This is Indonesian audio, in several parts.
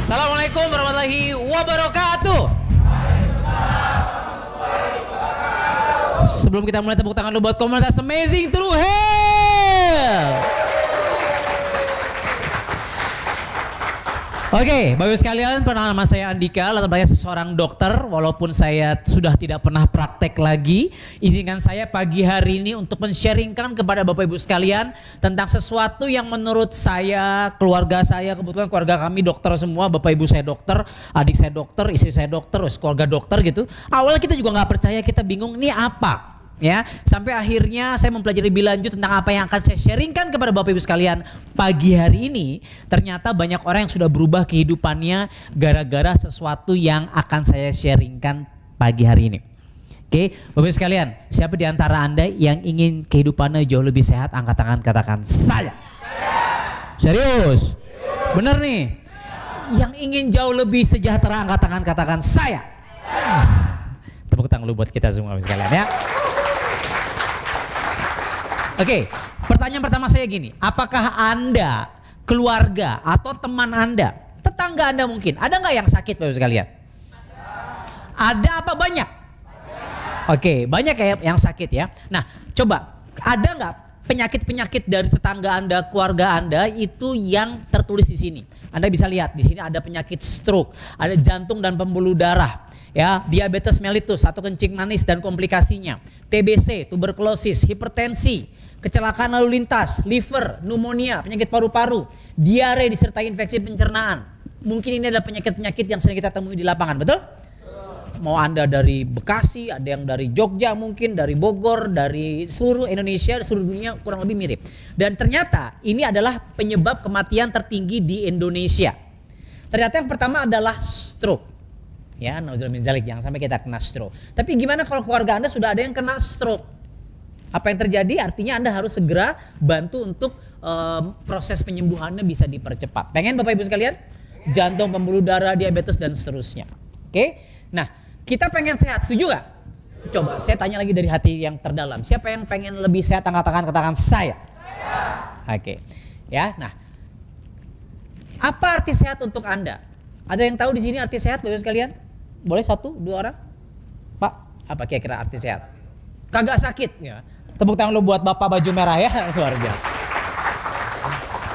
Assalamualaikum warahmatullahi wabarakatuh. Sebelum kita mulai, tepuk tangan dulu buat komunitas Amazing True Health. Oke, Bapak Ibu sekalian, perkenalkan nama saya Andika, latar belakangnya seorang dokter. Walaupun saya sudah tidak pernah praktek lagi, izinkan saya pagi hari ini untuk men-sharingkan kepada Bapak Ibu sekalian tentang sesuatu yang menurut saya, keluarga saya, kebetulan keluarga kami dokter semua, Bapak Ibu saya dokter, adik saya dokter, istri saya dokter, keluarga dokter gitu. Awalnya kita juga nggak percaya, kita bingung ini apa. Ya, sampai akhirnya saya mempelajari lebih lanjut tentang apa yang akan saya sharingkan kepada Bapak Ibu sekalian pagi hari ini. Ternyata banyak orang yang sudah berubah kehidupannya gara-gara sesuatu yang akan saya sharingkan pagi hari ini. Oke, Bapak Ibu sekalian, siapa di antara Anda yang ingin kehidupannya jauh lebih sehat? Angkat tangan, katakan saya. Serius? Bener nih? Yang ingin jauh lebih sejahtera, angkat tangan, katakan saya. Tepuk tangan lu buat kita semua Bapak Ibu sekalian ya. Oke, pertanyaan pertama saya gini, apakah Anda, keluarga atau teman Anda, tetangga Anda mungkin, ada nggak yang sakit Bapak Ibu sekalian? Ada apa banyak? Oke, banyak ya yang sakit ya. Nah, coba ada nggak penyakit-penyakit dari tetangga Anda, keluarga Anda itu yang tertulis di sini? Anda bisa lihat di sini ada penyakit stroke, ada jantung dan pembuluh darah. Ya, diabetes mellitus atau kencing manis dan komplikasinya, TBC, tuberkulosis, hipertensi, kecelakaan lalu lintas, liver, pneumonia, penyakit paru-paru, diare disertai infeksi pencernaan. Mungkin ini adalah penyakit-penyakit yang sering kita temui di lapangan, betul? Mau Anda dari Bekasi, ada yang dari Jogja mungkin, dari Bogor, dari seluruh Indonesia, seluruh dunia kurang lebih mirip. Dan ternyata ini adalah penyebab kematian tertinggi di Indonesia. Ternyata yang pertama adalah stroke. Ya, nauzubillah jangan sampai kita kena stroke. Tapi gimana kalau keluarga Anda sudah ada yang kena stroke? Apa yang terjadi? Artinya Anda harus segera bantu untuk proses penyembuhannya bisa dipercepat. Pengen Bapak Ibu sekalian? Jantung, pembuluh darah, diabetes dan seterusnya. Oke? Nah, kita pengen sehat, setuju gak? Coba saya tanya lagi dari hati yang terdalam. Siapa yang pengen lebih sehat? Angkat tangan, katakan saya. Oke. Ya, nah. Apa arti sehat untuk Anda? Ada yang tahu di sini arti sehat Bapak Ibu sekalian? Boleh 1, 2 orang? Pak, apa kira-kira arti sehat? Kagak sakit ya. Tepuk tangan lu buat Bapak baju merah ya, luar biasa.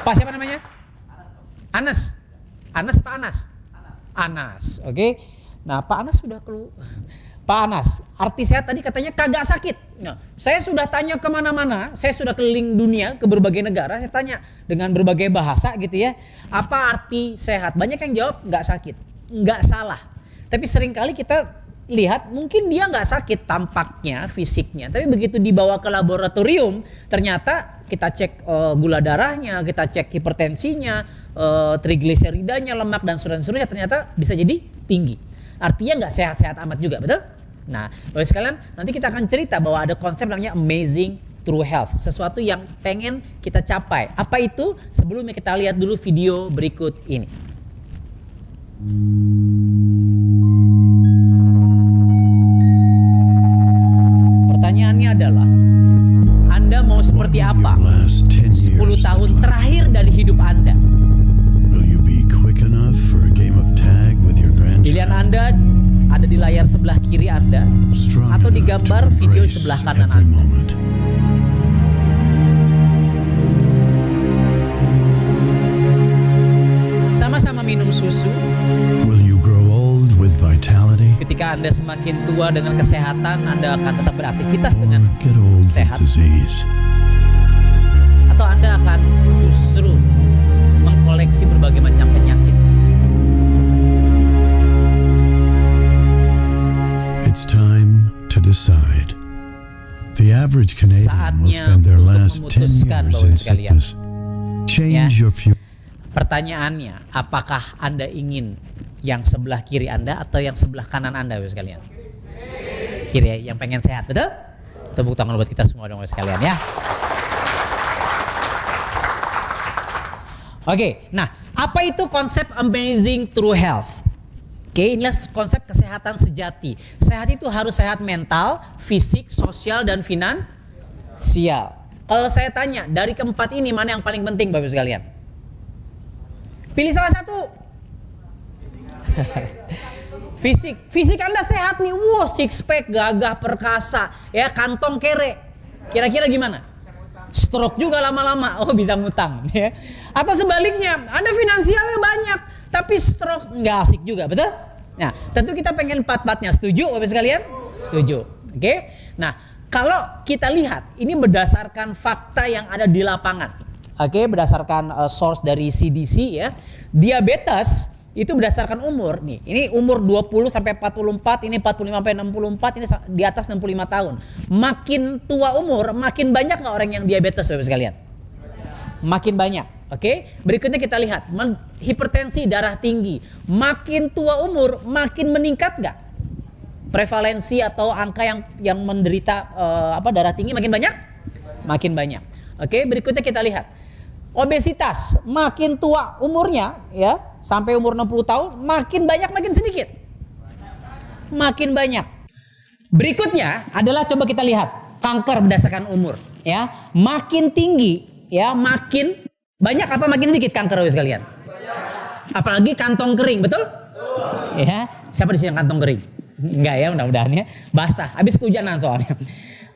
Pak siapa namanya? Anas. Anas Pak Anas? Anas, oke. Nah Pak Anas sudah keluar. Pak Anas, arti sehat tadi katanya kagak sakit. Nah, saya sudah tanya kemana-mana, saya sudah keliling dunia ke berbagai negara, saya tanya dengan berbagai bahasa gitu ya. Apa arti sehat? Banyak yang jawab nggak sakit, nggak salah. Tapi seringkali kita lihat mungkin dia nggak sakit tampaknya, fisiknya. Tapi begitu dibawa ke laboratorium, ternyata kita cek gula darahnya, kita cek hipertensinya, trigliseridanya, lemak dan seterusnya, ternyata bisa jadi tinggi. Artinya nggak sehat-sehat amat juga, betul? Nah, Bapak sekalian, nanti kita akan cerita bahwa ada konsep namanya Amazing True Health, sesuatu yang pengen kita capai. Apa itu? Sebelumnya kita lihat dulu video berikut ini. Pertanyaannya adalah, Anda mau seperti apa 10 tahun terakhir dari hidup Anda? Pilihan Anda ada di layar sebelah kiri Anda atau di gambar video sebelah kanan Anda. Sama-sama minum susu. Ketika Anda semakin tua dengan kesehatan, Anda akan tetap beraktivitas dengan sehat. Atau Anda akan justru mengkoleksi berbagai macam penyakit. It's time to decide. The average Canadian will spend their last 10 years in sickness. Change your future. Pertanyaannya, apakah Anda ingin yang sebelah kiri Anda atau yang sebelah kanan Anda Bapak sekalian? Kiri, yang pengen sehat, betul? Tepuk tangan buat kita semua dong Bapak sekalian ya. Oke, nah apa itu konsep Amazing True Health? Oke, inilah konsep kesehatan sejati. Sehat itu harus sehat mental, fisik, sosial, dan finansial. Kalau saya tanya, dari keempat ini mana yang paling penting Bapak sekalian? Pilih salah satu. Fisik Anda sehat nih, six pack, gagah perkasa, ya kantong kere. Kira-kira gimana? Stroke juga lama-lama, bisa ngutang, ya. Atau sebaliknya, Anda finansialnya banyak, tapi stroke nggak asik juga, betul? Nah, tentu kita pengen empat-empatnya. Setuju, Bapak sekalian? Setuju. Oke? Nah, kalau kita lihat, ini berdasarkan fakta yang ada di lapangan. Oke, berdasarkan source dari CDC ya. Diabetes itu berdasarkan umur nih. Ini umur 20 sampai 44, ini 45 sampai 64, ini di atas 65 tahun. Makin tua umur, makin banyak nggak orang yang diabetes, Bapak sekalian? Makin banyak. Oke, berikutnya kita lihat hipertensi, darah tinggi. Makin tua umur, makin meningkat nggak? Prevalensi atau angka yang menderita darah tinggi makin banyak? Makin banyak. Oke, berikutnya kita lihat. Obesitas, makin tua umurnya ya, sampai umur 60 tahun, makin banyak makin sedikit. Makin banyak. Berikutnya adalah coba kita lihat kanker berdasarkan umur ya. Makin tinggi ya, makin banyak apa makin sedikit kanker sekalian? Apalagi kantong kering, betul? Ya, siapa di sini yang kantong kering? Enggak ya, mudah-mudahan ya. Basah, habis kehujanan soalnya.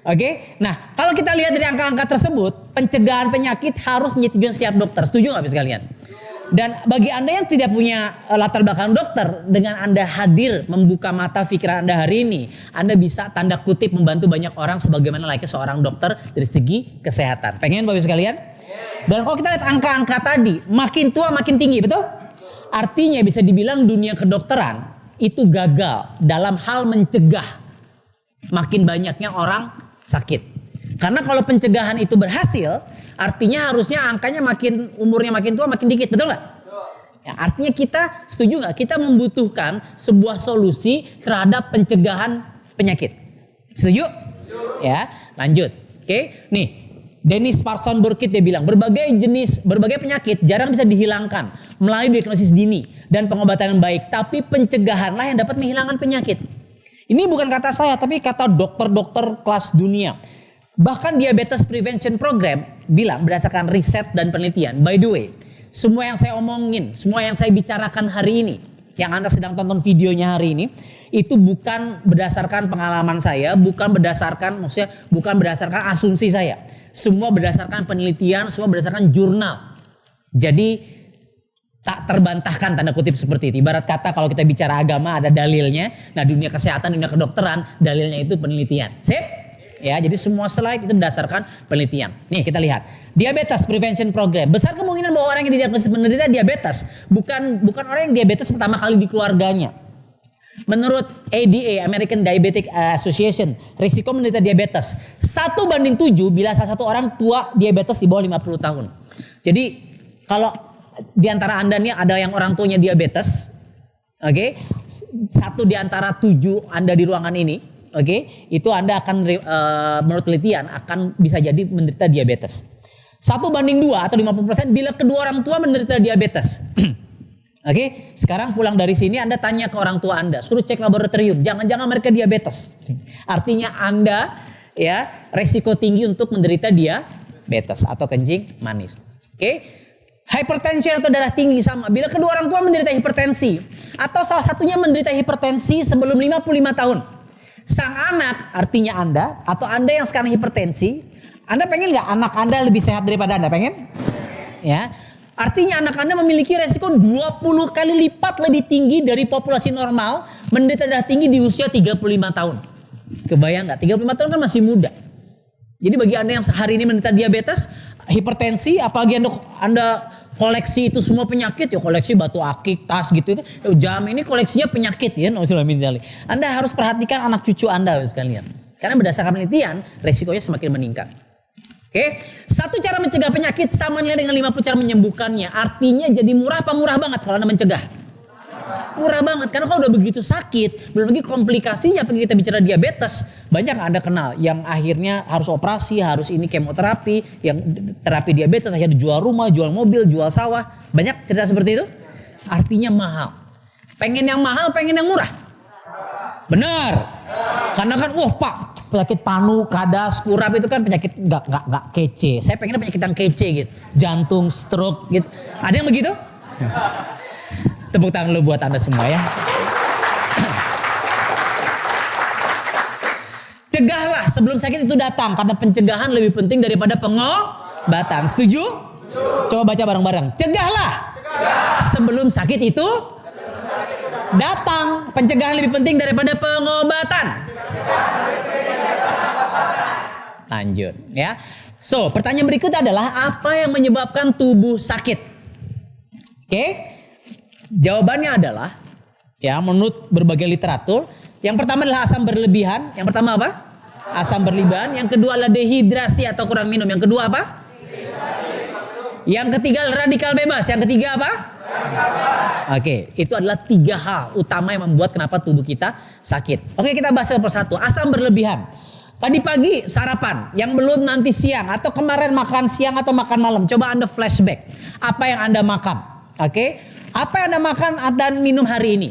Oke, nah kalau kita lihat dari angka-angka tersebut, pencegahan penyakit harus menyetujui setiap dokter. Setuju nggak sekalian? Dan bagi Anda yang tidak punya latar belakang dokter, dengan Anda hadir membuka mata pikiran Anda hari ini, Anda bisa tanda kutip membantu banyak orang sebagaimana layaknya seorang dokter dari segi kesehatan. Pengen Bapak sekalian? Dan kalau kita lihat angka-angka tadi, makin tua makin tinggi, betul? Artinya bisa dibilang dunia kedokteran itu gagal dalam hal mencegah makin banyaknya orang sakit. Karena kalau pencegahan itu berhasil, artinya harusnya angkanya umurnya makin tua makin dikit, betul nggak? Ya, artinya kita setuju nggak? Kita membutuhkan sebuah solusi terhadap pencegahan penyakit. Setuju? Ya, lanjut. Oke, nih Dennis Parson Burkitt dia bilang berbagai penyakit jarang bisa dihilangkan melalui diagnosis dini dan pengobatan yang baik, tapi pencegahanlah yang dapat menghilangkan penyakit. Ini bukan kata saya, tapi kata dokter-dokter kelas dunia. Bahkan Diabetes Prevention Program bilang berdasarkan riset dan penelitian. By the way, semua yang saya omongin, semua yang saya bicarakan hari ini, yang Anda sedang tonton videonya hari ini, itu bukan berdasarkan pengalaman saya, bukan berdasarkan asumsi saya. Semua berdasarkan penelitian, semua berdasarkan jurnal. Jadi tak terbantahkan tanda kutip seperti itu. Ibarat kata kalau kita bicara agama ada dalilnya. Nah dunia kesehatan, dunia kedokteran dalilnya itu penelitian. Sip? Ya, jadi semua slide itu berdasarkan penelitian. Nih kita lihat. Diabetes Prevention Program. Besar kemungkinan bahwa orang yang didiagnosis menderita diabetes bukan orang yang diabetes pertama kali di keluarganya. Menurut ADA, American Diabetic Association, risiko menderita diabetes 1:7 bila salah satu orang tua diabetes di bawah 50 tahun. Jadi kalau di antara Anda nih ada yang orang tuanya diabetes, oke? 1 di antara 7 Anda di ruangan ini, oke? Itu Anda akan menurut penelitian akan bisa jadi menderita diabetes. 1:2 atau 50% bila kedua orang tua menderita diabetes. Oke, sekarang pulang dari sini Anda tanya ke orang tua Anda, suruh cek laboratorium, jangan-jangan mereka diabetes. Artinya Anda ya resiko tinggi untuk menderita diabetes atau kencing manis. Oke? Hypertension atau darah tinggi sama. Bila kedua orang tua menderita hipertensi atau salah satunya menderita hipertensi sebelum 55 tahun. Sang anak, artinya Anda atau Anda yang sekarang hipertensi, Anda pengen nggak anak Anda lebih sehat daripada Anda? Pengen? Ya. Artinya anak Anda memiliki resiko 20 kali lipat lebih tinggi dari populasi normal menderita darah tinggi di usia 35 tahun. Kebayang nggak? 35 tahun kan masih muda. Jadi bagi Anda yang hari ini menderita diabetes, hipertensi, apalagi Anda koleksi itu semua penyakit, ya koleksi batu akik, tas gitu. Jam ini koleksinya penyakit ya. Anda harus perhatikan anak cucu Anda sekalian. Karena berdasarkan penelitian, resikonya semakin meningkat. Oke, 1 cara mencegah penyakit sama nilai dengan 50 cara menyembuhkannya. Artinya jadi murah apa murah banget kalau Anda mencegah? Murah banget, karena kalau udah begitu sakit, belum lagi komplikasinya apalagi kita bicara diabetes, banyak Anda kenal yang akhirnya harus operasi, harus ini kemoterapi, yang terapi diabetes akhirnya jual rumah, jual mobil, jual sawah, banyak cerita seperti itu. Artinya mahal. Pengen yang mahal, pengen yang murah. Benar. Karena kan Pak, penyakit panu, kadas, kurap itu kan penyakit nggak kece. Saya pengennya penyakit yang kece gitu. Jantung, stroke gitu. Ada yang begitu? Tepuk tangan lu buat Anda semua ya. Cegahlah sebelum sakit itu datang, karena pencegahan lebih penting daripada pengobatan. Setuju? Coba baca bareng-bareng. Cegahlah sebelum sakit itu datang. Pencegahan lebih penting daripada pengobatan. Lanjut ya. So, pertanyaan berikut adalah apa yang menyebabkan tubuh sakit? Oke. Jawabannya adalah ya menurut berbagai literatur, yang pertama adalah asam berlebihan. Yang pertama apa? Asam berlebihan. Yang kedua adalah dehidrasi atau kurang minum. Yang kedua apa? Yang ketiga radikal bebas. Yang ketiga apa? Oke, itu adalah 3 hal utama yang membuat kenapa tubuh kita sakit. Oke, kita bahas satu persatu. Asam berlebihan. Tadi pagi sarapan, yang belum nanti siang atau kemarin makan siang atau makan malam. Coba Anda flashback. Apa yang Anda makan? Oke, apa yang Anda makan dan minum hari ini?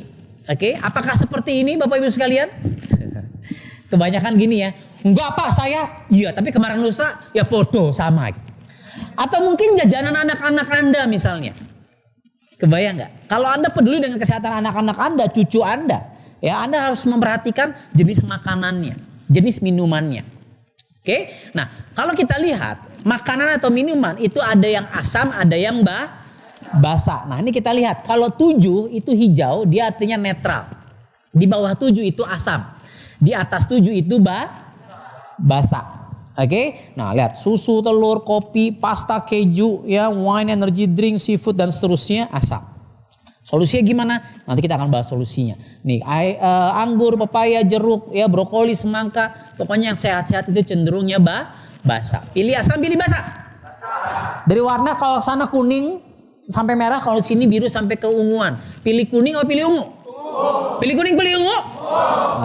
Oke, apakah seperti ini Bapak Ibu sekalian? Kebanyakan gini ya. Enggak Pak, saya. Iya, tapi kemarin lusa ya podo sama. Atau mungkin jajanan anak-anak Anda misalnya. Kebayang nggak? Kalau Anda peduli dengan kesehatan anak-anak Anda, cucu Anda, ya Anda harus memperhatikan jenis makanannya, jenis minumannya. Oke? Nah, kalau kita lihat makanan atau minuman itu ada yang asam, ada yang basa. Nah, ini kita lihat. Kalau 7 itu hijau, dia artinya netral. Di bawah 7 itu asam. Di atas 7 itu basa. Oke, nah lihat susu, telur, kopi, pasta, keju, ya wine, energy drink, seafood dan seterusnya asam. Solusinya gimana? Nanti kita akan bahas solusinya. Nih, anggur, pepaya, jeruk, ya brokoli, semangka, pokoknya yang sehat-sehat itu cenderungnya basa. Pilih asam, pilih basa. Dari warna kalau sana kuning sampai merah, kalau sini biru sampai ke unguan. Pilih kuning atau pilih ungu? Pilih kuning, pilih ungu.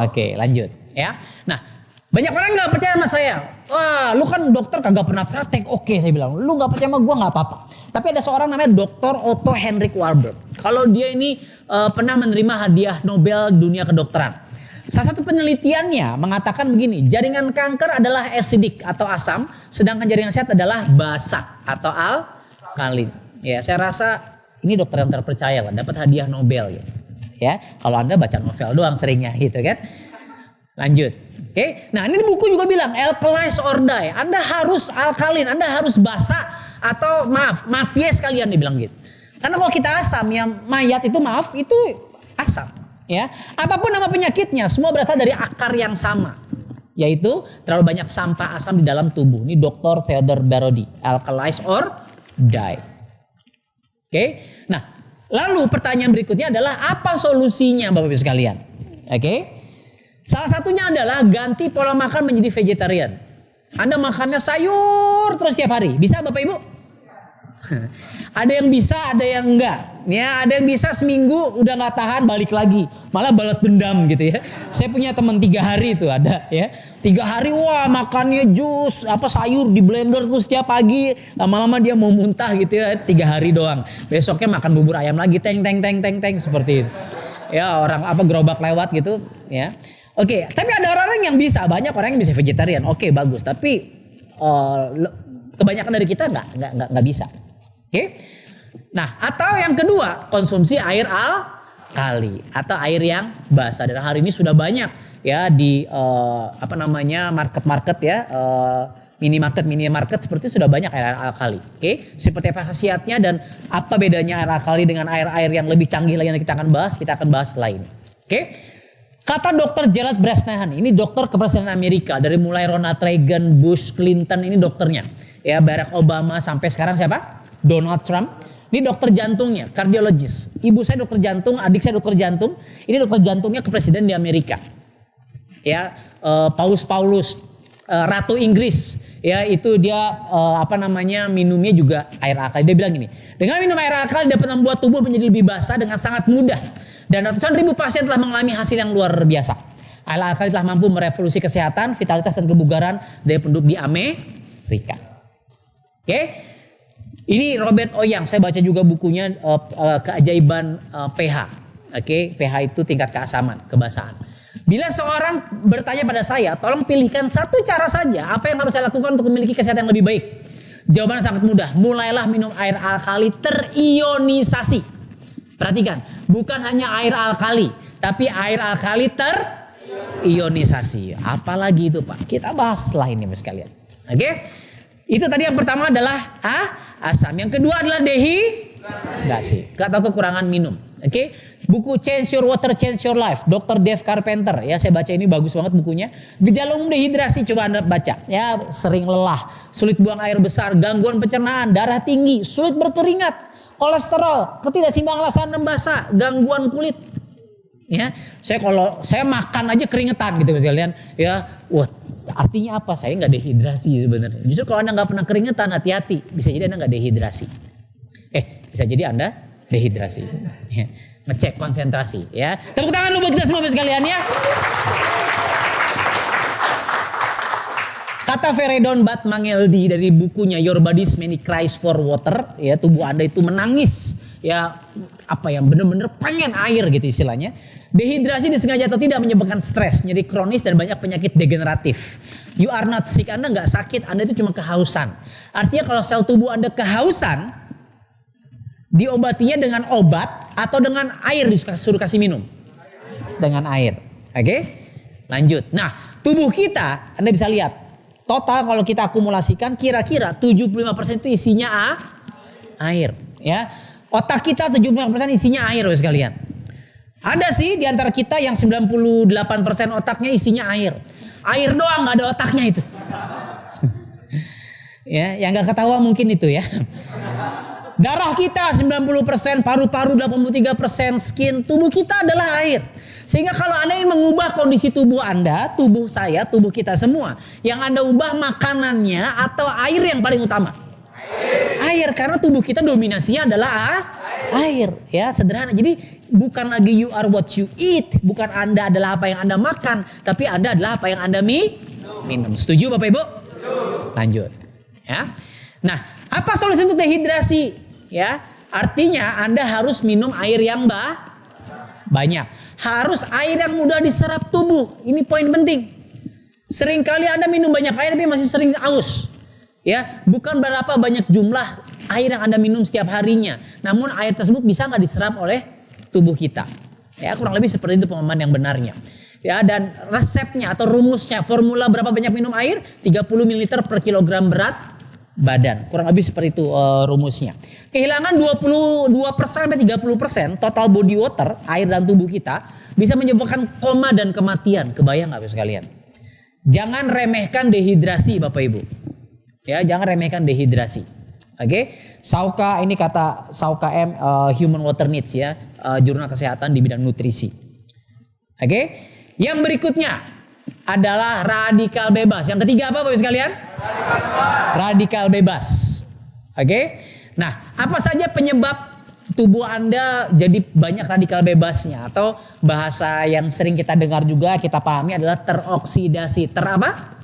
Oke, lanjut ya. Nah, banyak orang nggak percaya sama saya. Wah, lu kan dokter kagak pernah praktek. Oke, saya bilang, lu nggak percaya sama gue nggak apa-apa. Tapi ada seorang namanya Dr. Otto Henrik Warburg. Kalau dia ini pernah menerima hadiah Nobel dunia kedokteran. Salah satu penelitiannya mengatakan begini, jaringan kanker adalah acidic atau asam, sedangkan jaringan sehat adalah basa atau alkalin. Ya, saya rasa ini dokter yang terpercaya lah, dapat hadiah Nobel ya. Ya, kalau Anda baca novel doang seringnya gitu kan. Lanjut. Oke, nah ini buku juga bilang alkalize or die. Anda harus alkalin, Anda harus basa atau maaf mati sekalian dibilang gitu. Karena kalau kita asam ya mayat itu maaf itu asam. Ya, apapun nama penyakitnya semua berasal dari akar yang sama, yaitu terlalu banyak sampah asam di dalam tubuh. Ini Dr. Theodore Barodi, alkalize or die. Oke, nah lalu pertanyaan berikutnya adalah apa solusinya Bapak Ibu sekalian? Oke. Salah satunya adalah ganti pola makan menjadi vegetarian. Anda makannya sayur terus tiap hari. Bisa Bapak Ibu? Ada yang bisa, ada yang enggak. Ya, ada yang bisa seminggu udah nggak tahan balik lagi. Malah balas dendam gitu ya. Saya punya teman 3 hari itu ada ya. 3 hari wah makannya jus apa sayur di blender terus tiap pagi. Lama-lama dia mau muntah gitu ya. 3 hari doang. Besoknya makan bubur ayam lagi teng seperti itu. Ya orang apa gerobak lewat gitu ya. Oke, tapi ada orang yang bisa, banyak orang yang bisa vegetarian. Oke, bagus. Tapi kebanyakan dari kita nggak bisa. Oke. Nah, atau yang kedua, konsumsi air alkali atau air yang basa. Dan hari ini sudah banyak ya di market ya, minimarket seperti itu sudah banyak air alkali. Oke. Seperti apa khasiatnya dan apa bedanya air alkali dengan air-air yang lebih canggih lagi yang kita akan bahas lain. Oke. Kata Dr. Gerald Bresnahan, ini dokter kepresidenan Amerika dari mulai Ronald Reagan, Bush, Clinton, ini dokternya. Ya, Barack Obama sampai sekarang siapa? Donald Trump. Ini dokter jantungnya, kardiologis. Ibu saya dokter jantung, adik saya dokter jantung. Ini dokter jantungnya kepresiden di Amerika. Ya, Paus, Ratu Inggris. Ya, itu dia minumnya juga air alkali. Dia bilang gini, dengan minum air alkali dapat membuat tubuh menjadi lebih basah dengan sangat mudah. Dan ratusan ribu pasien telah mengalami hasil yang luar biasa. Air alkali telah mampu merevolusi kesehatan, vitalitas dan kebugaran dari penduduk di Amerika. Oke. Ini Robert Oyang, saya baca juga bukunya Keajaiban pH. Oke, pH itu tingkat keasaman, kebasahan. Bila seorang bertanya pada saya, tolong pilihkan satu cara saja apa yang harus saya lakukan untuk memiliki kesehatan yang lebih baik. Jawabannya sangat mudah. Mulailah minum air alkali terionisasi. Perhatikan, bukan hanya air alkali, tapi air alkali terionisasi. Apalagi itu Pak? Kita bahaslah ini sekalian. Oke? Itu tadi yang pertama adalah asam. Yang kedua adalah dehidrasi. Atau kekurangan minum. Oke? Buku Change Your Water, Change Your Life, Dr. Dave Carpenter. Ya, saya baca ini bagus banget bukunya. Gejala umum dehidrasi coba Anda baca. Ya, sering lelah, sulit buang air besar, gangguan pencernaan, darah tinggi, sulit berkeringat, kolesterol, ketidakseimbangan asam dan basa, gangguan kulit. Ya, kalau saya makan aja keringetan gitu sekalian. Ya, wah, artinya apa? Saya nggak dehidrasi sebenarnya. Justru kalau Anda nggak pernah keringetan, hati-hati. Bisa jadi Anda nggak dehidrasi. Bisa jadi Anda dehidrasi. Ya, ngecek konsentrasi. Ya, tepuk tangan dulu buat kita semua sekalian ya. Kata Feridun Batmangldi dari bukunya Your Body's Many Cries for Water, ya, tubuh Anda itu menangis, ya, benar-benar pengen air gitu istilahnya. Dehidrasi disengaja atau tidak menyebabkan stres, nyeri kronis dan banyak penyakit degeneratif. You are not sick, Anda nggak sakit, Anda itu cuma kehausan. Artinya kalau sel tubuh Anda kehausan, diobatinya dengan obat atau dengan air, disuruh kasih minum. Dengan air, oke? Lanjut. Nah, tubuh kita, Anda bisa lihat. Total kalau kita akumulasikan kira-kira 75% itu isinya air, ya. Otak kita 75% isinya air sekalian. Ada sih di antara kita yang 98% otaknya isinya air. Air doang, nggak ada otaknya itu. Ya, yang nggak ketawa mungkin itu ya. Darah kita 90%, paru-paru 83%, skin, tubuh kita adalah air. Sehingga kalau Anda ingin mengubah kondisi tubuh Anda, tubuh saya, tubuh kita semua, yang Anda ubah makanannya atau air yang paling utama? Air, karena tubuh kita dominasinya adalah air, ya, sederhana. Jadi bukan lagi you are what you eat, bukan Anda adalah apa yang Anda makan, tapi Anda adalah apa yang Anda minum. Setuju Bapak Ibu? Lanjut, ya. Nah, apa solusi untuk dehidrasi? Ya, artinya Anda harus minum air yang banyak. Harus air yang mudah diserap tubuh. Ini poin penting. Seringkali Anda minum banyak air tapi masih sering haus. Ya, bukan berapa banyak jumlah air yang Anda minum setiap harinya. Namun air tersebut bisa nggak diserap oleh tubuh kita. Ya, kurang lebih seperti itu pemahaman yang benarnya. Ya, dan resepnya atau rumusnya, formula berapa banyak minum air? 30 ml per kilogram berat badan. Kurang lebih seperti itu rumusnya. Kehilangan 22% sampai 30% total body water, air dalam tubuh kita, bisa menyebabkan koma dan kematian. Kebayang nggak sekalian? Jangan remehkan dehidrasi Bapak Ibu. Ya, jangan remehkan dehidrasi. Oke? Sauka, ini kata Sauka M, Human Water Needs ya, jurnal kesehatan di bidang nutrisi. Oke? Yang berikutnya adalah radikal bebas. Yang ketiga apa Bapak sekalian? Radikal bebas. Oke? Nah, apa saja penyebab tubuh Anda jadi banyak radikal bebasnya? Atau bahasa yang sering kita dengar juga, kita pahami adalah teroksidasi. Apa?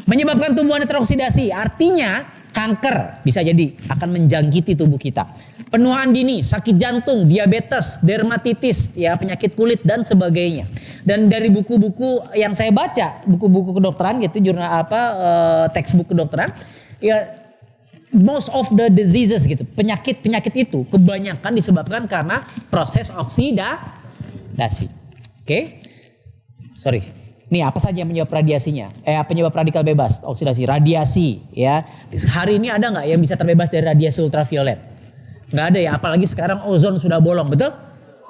Menyebabkan tubuh Anda teroksidasi. Artinya kanker bisa jadi akan menjangkiti tubuh kita. Penuaan dini, sakit jantung, diabetes, dermatitis, ya, penyakit kulit dan sebagainya. Dan dari buku-buku yang saya baca, buku-buku kedokteran gitu, jurnal textbook kedokteran, ya, most of the diseases gitu, penyakit itu kebanyakan disebabkan karena proses oksidasi. Oke? Sorry. Nih, apa saja yang penyebab radiasinya? Penyebab radikal bebas, oksidasi, radiasi, ya. Hari ini ada nggak yang bisa terbebas dari radiasi ultraviolet? Nggak ada ya, apalagi sekarang ozon sudah bolong, betul?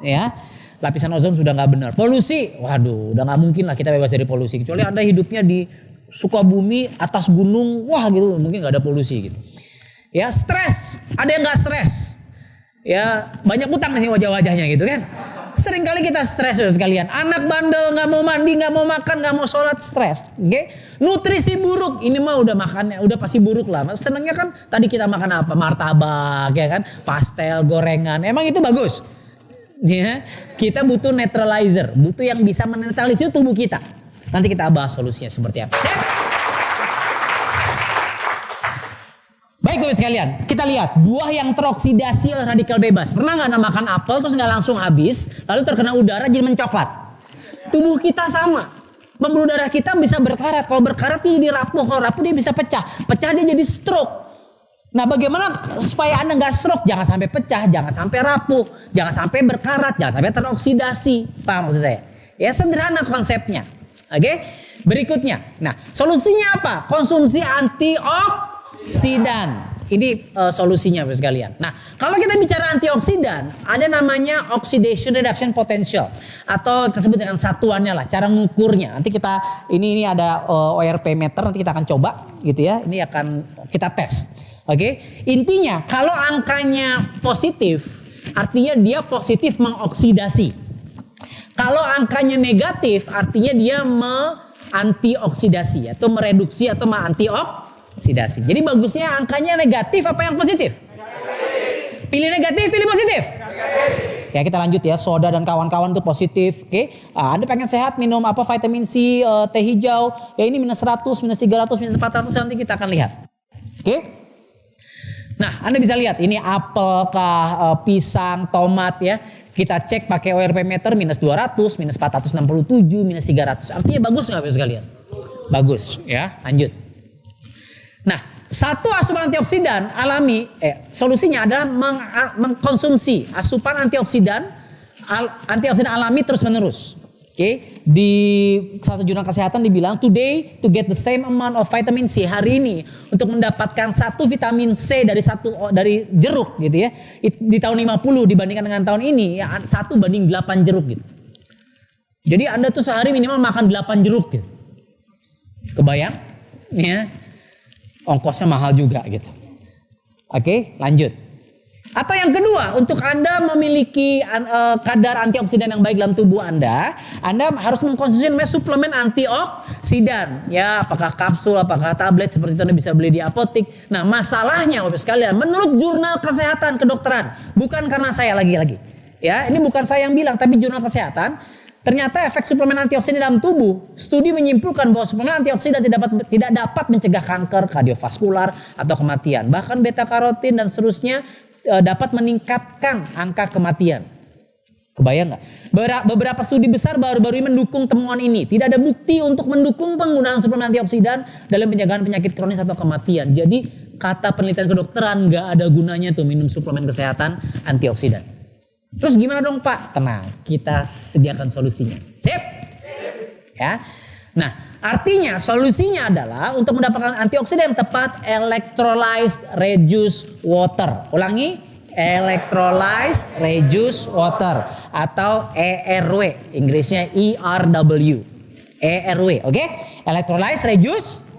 Ya, lapisan ozon sudah nggak benar. Polusi, waduh, udah nggak mungkin lah kita bebas dari polusi. Kecuali Anda hidupnya di Sukabumi, atas gunung, wah gitu, mungkin nggak ada polusi gitu. Ya, stres, ada yang nggak stres? Ya, banyak utang sih wajah-wajahnya gitu kan. Sering kali kita stres sekalian. Anak bandel, nggak mau mandi, nggak mau makan, nggak mau sholat, stres. Oke? Nutrisi buruk, ini mah udah makannya udah pasti buruk lah. Senangnya kan tadi kita makan apa? Martabak, ya kan? Pastel, gorengan. Emang itu bagus? Ya, kita butuh neutralizer, butuh yang bisa menetralisir tubuh kita. Nanti kita bahas solusinya seperti apa. Siap? Baik Bapak sekalian, kita lihat buah yang teroksidasi oleh radikal bebas. Pernah nggak Anda makan apel terus nggak langsung habis, lalu terkena udara jadi mencoklat? Tubuh kita sama, pembuluh darah kita bisa berkarat. Kalau berkarat dia jadi rapuh, kalau rapuh dia bisa pecah, pecah dia jadi stroke. Nah, bagaimana supaya Anda nggak stroke, jangan sampai pecah, jangan sampai rapuh, jangan sampai berkarat, jangan sampai teroksidasi. Paham maksud saya? Ya, sederhana konsepnya. Oke? Berikutnya. Nah, solusinya apa? Konsumsi antioksidan. Ini solusinya Bapak sekalian. Nah, kalau kita bicara antioksidan, ada namanya oxidation reduction potential atau kita sebut dengan satuannya lah, cara ngukurnya. Nanti kita ini ada ORP meter, nanti kita akan coba gitu ya. Ini akan kita tes. Oke, intinya kalau angkanya positif, artinya dia positif mengoksidasi. Kalau angkanya negatif, artinya dia antioksidasi atau mereduksi atau antioksidasi. Jadi bagusnya angkanya negatif apa yang positif? Negatif. Pilih negatif, pilih positif. Negatif. Ya kita lanjut ya, soda dan kawan-kawan itu positif. Oke, Anda pengen sehat minum apa vitamin C, teh hijau. Ya ini minus 100, minus 300, minus 400 nanti kita akan lihat. Oke. Nah, Anda bisa lihat ini apel kah, pisang, tomat ya. Kita cek pakai ORP meter minus 200, minus 467, minus 300. Artinya bagus nggak Bapak sekalian? Bagus ya, lanjut. Nah, satu asupan antioksidan alami, solusinya adalah mengkonsumsi asupan antioksidan alami terus menerus. Oke, di satu jurnal kesehatan dibilang today to get the same amount of vitamin C, hari ini untuk mendapatkan satu vitamin C dari jeruk gitu ya. Di tahun 50 dibandingkan dengan tahun ini ya 1 banding 8 jeruk gitu. Jadi Anda tuh sehari minimal makan 8 jeruk gitu. Kebayang? Ya. Ongkosnya mahal juga gitu. Oke, lanjut. Atau yang kedua, untuk Anda memiliki kadar antioksidan yang baik dalam tubuh Anda harus mengkonsumsi namanya suplemen antioksidan. Ya, apakah kapsul, apakah tablet, seperti itu Anda bisa beli di apotik. Nah, masalahnya Bapak sekalian, menurut jurnal kesehatan kedokteran, bukan karena saya lagi-lagi. Ya, ini bukan saya yang bilang, tapi jurnal kesehatan. Ternyata efek suplemen antioksidan dalam tubuh, studi menyimpulkan bahwa suplemen antioksidan tidak dapat mencegah kanker, kardiovaskular, atau kematian. Bahkan beta karotin dan seterusnya dapat meningkatkan angka kematian. Kebayang nggak? Beberapa studi besar baru-baru ini mendukung temuan ini. Tidak ada bukti untuk mendukung penggunaan suplemen antioksidan dalam penjagaan penyakit kronis atau kematian. Jadi kata penelitian kedokteran nggak ada gunanya tuh minum suplemen kesehatan antioksidan. Terus gimana dong Pak? Tenang, kita sediakan solusinya. Sip? Ya. Nah, artinya solusinya adalah untuk mendapatkan antioksidan yang tepat, electrolyzed reduced water. Ulangi, electrolyzed reduced water atau ERW, Inggrisnya ERW. ERW, oke? Electrolyzed reduced.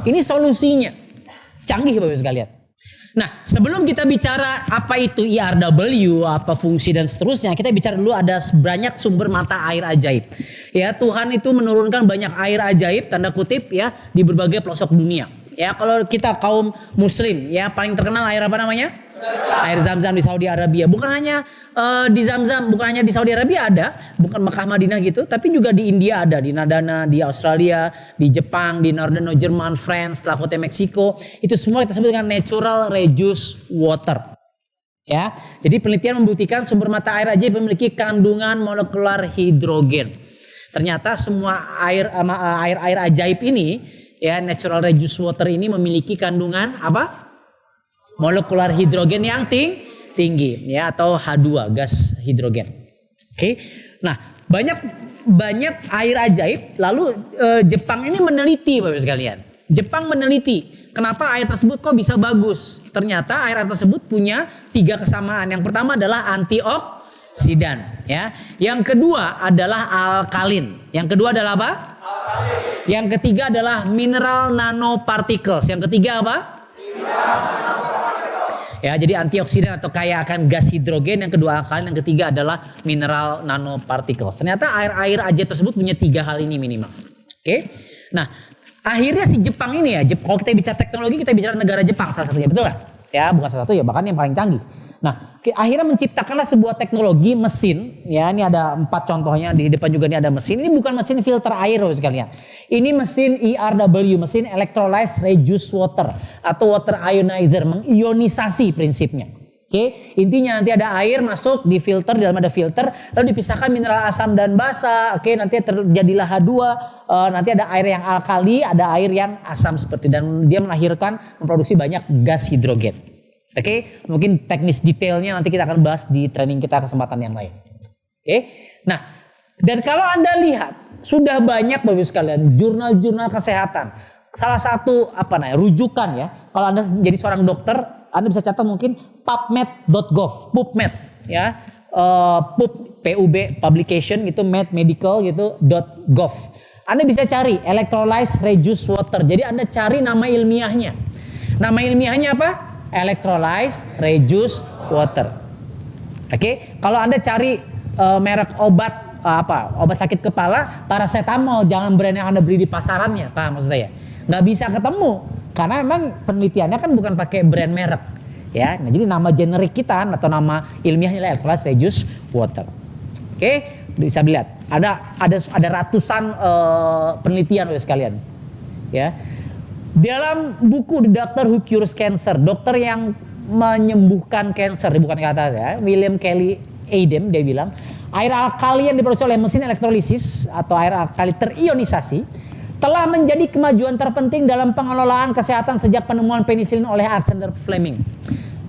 Ini solusinya. Canggih Bapak sekalian. Nah, sebelum kita bicara apa itu ERW, apa fungsi dan seterusnya, kita bicara dulu ada banyak sumber mata air ajaib. Ya, Tuhan itu menurunkan banyak air ajaib, tanda kutip ya, di berbagai pelosok dunia. Ya, kalau kita kaum muslim, ya paling terkenal air apa namanya? Air Zam-Zam di Saudi Arabia. Bukan hanya di Zam-Zam, bukan hanya di Saudi Arabia ada, bukan Mekah Madinah gitu, tapi juga di India ada, di Nadana, di Australia, di Jepang, di Northern Jerman, France, Lakote, Meksiko. Itu semua kita sebut dengan natural reduced water. Ya, jadi penelitian membuktikan sumber mata air ajaib memiliki kandungan molekular hidrogen. Ternyata semua air ajaib ini, ya natural reduced water ini memiliki kandungan apa? Molekular hidrogen yang tinggi ya, atau H2 gas hidrogen. Oke. Nah, banyak air ajaib. Lalu Jepang ini meneliti Bapak sekalian. Jepang meneliti kenapa air tersebut kok bisa bagus. Ternyata air tersebut punya 3 kesamaan. Yang pertama adalah antioksidan ya. Yang kedua adalah alkalin. Yang kedua adalah apa? Alkalin. Yang ketiga adalah mineral nanoparticles. Yang ketiga apa? Ya, jadi antioksidan atau kaya akan gas hidrogen, yang kedua alkalin, yang ketiga adalah mineral nanoparticles. Ternyata air ajaib tersebut punya 3 hal ini minimal. Oke. Nah, akhirnya si Jepang ini ya, kalau kita bicara teknologi, kita bicara negara Jepang salah satunya, betul nggak? Ya, bukan salah satu ya, bahkan yang paling canggih. Nah, akhirnya menciptakanlah sebuah teknologi mesin, ya ini ada 4 contohnya, di depan juga ini ada mesin. Ini bukan mesin filter air Bapak sekalian. Ini mesin ERW, mesin electrolyzed reduced water atau water ionizer, mengionisasi prinsipnya. Oke, intinya nanti ada air masuk di filter, di dalam ada filter, lalu dipisahkan mineral asam dan basa. Oke, nanti terjadilah H2. Nanti ada air yang alkali, ada air yang asam seperti, dan dia melahirkan, memproduksi banyak gas hidrogen. Oke, mungkin teknis detailnya nanti kita akan bahas di training kita kesempatan yang lain. Oke, nah, dan kalau Anda lihat sudah banyak Bapak Ibu sekalian jurnal-jurnal kesehatan. Salah satu rujukan ya, kalau Anda menjadi seorang dokter, Anda bisa catat mungkin PubMed ya, PUB publication gitu, medical gitu .gov. Anda bisa cari electrolyte reduced water. Jadi Anda cari nama ilmiahnya. Nama ilmiahnya apa? Electrolyte reduced water. Oke, kalau Anda cari merek obat obat sakit kepala, paracetamol, jangan brand yang Anda beli di pasarannya, paham maksud saya? Nggak bisa ketemu karena memang penelitiannya kan bukan pakai brand merek. Ya, nah jadi nama generik kita atau nama ilmiahnya adalah electrolyte reduced water. Oke, bisa dilihat. Ada ratusan penelitian oleh sekalian. Ya. Dalam buku The Doctor Who Cures Cancer, dokter yang menyembuhkan kanker, bukan kata saya, William Kelly Adam, dia bilang, air alkali yang diproduksi oleh mesin elektrolisis atau air alkali terionisasi telah menjadi kemajuan terpenting dalam pengelolaan kesehatan sejak penemuan penisilin oleh Alexander Fleming.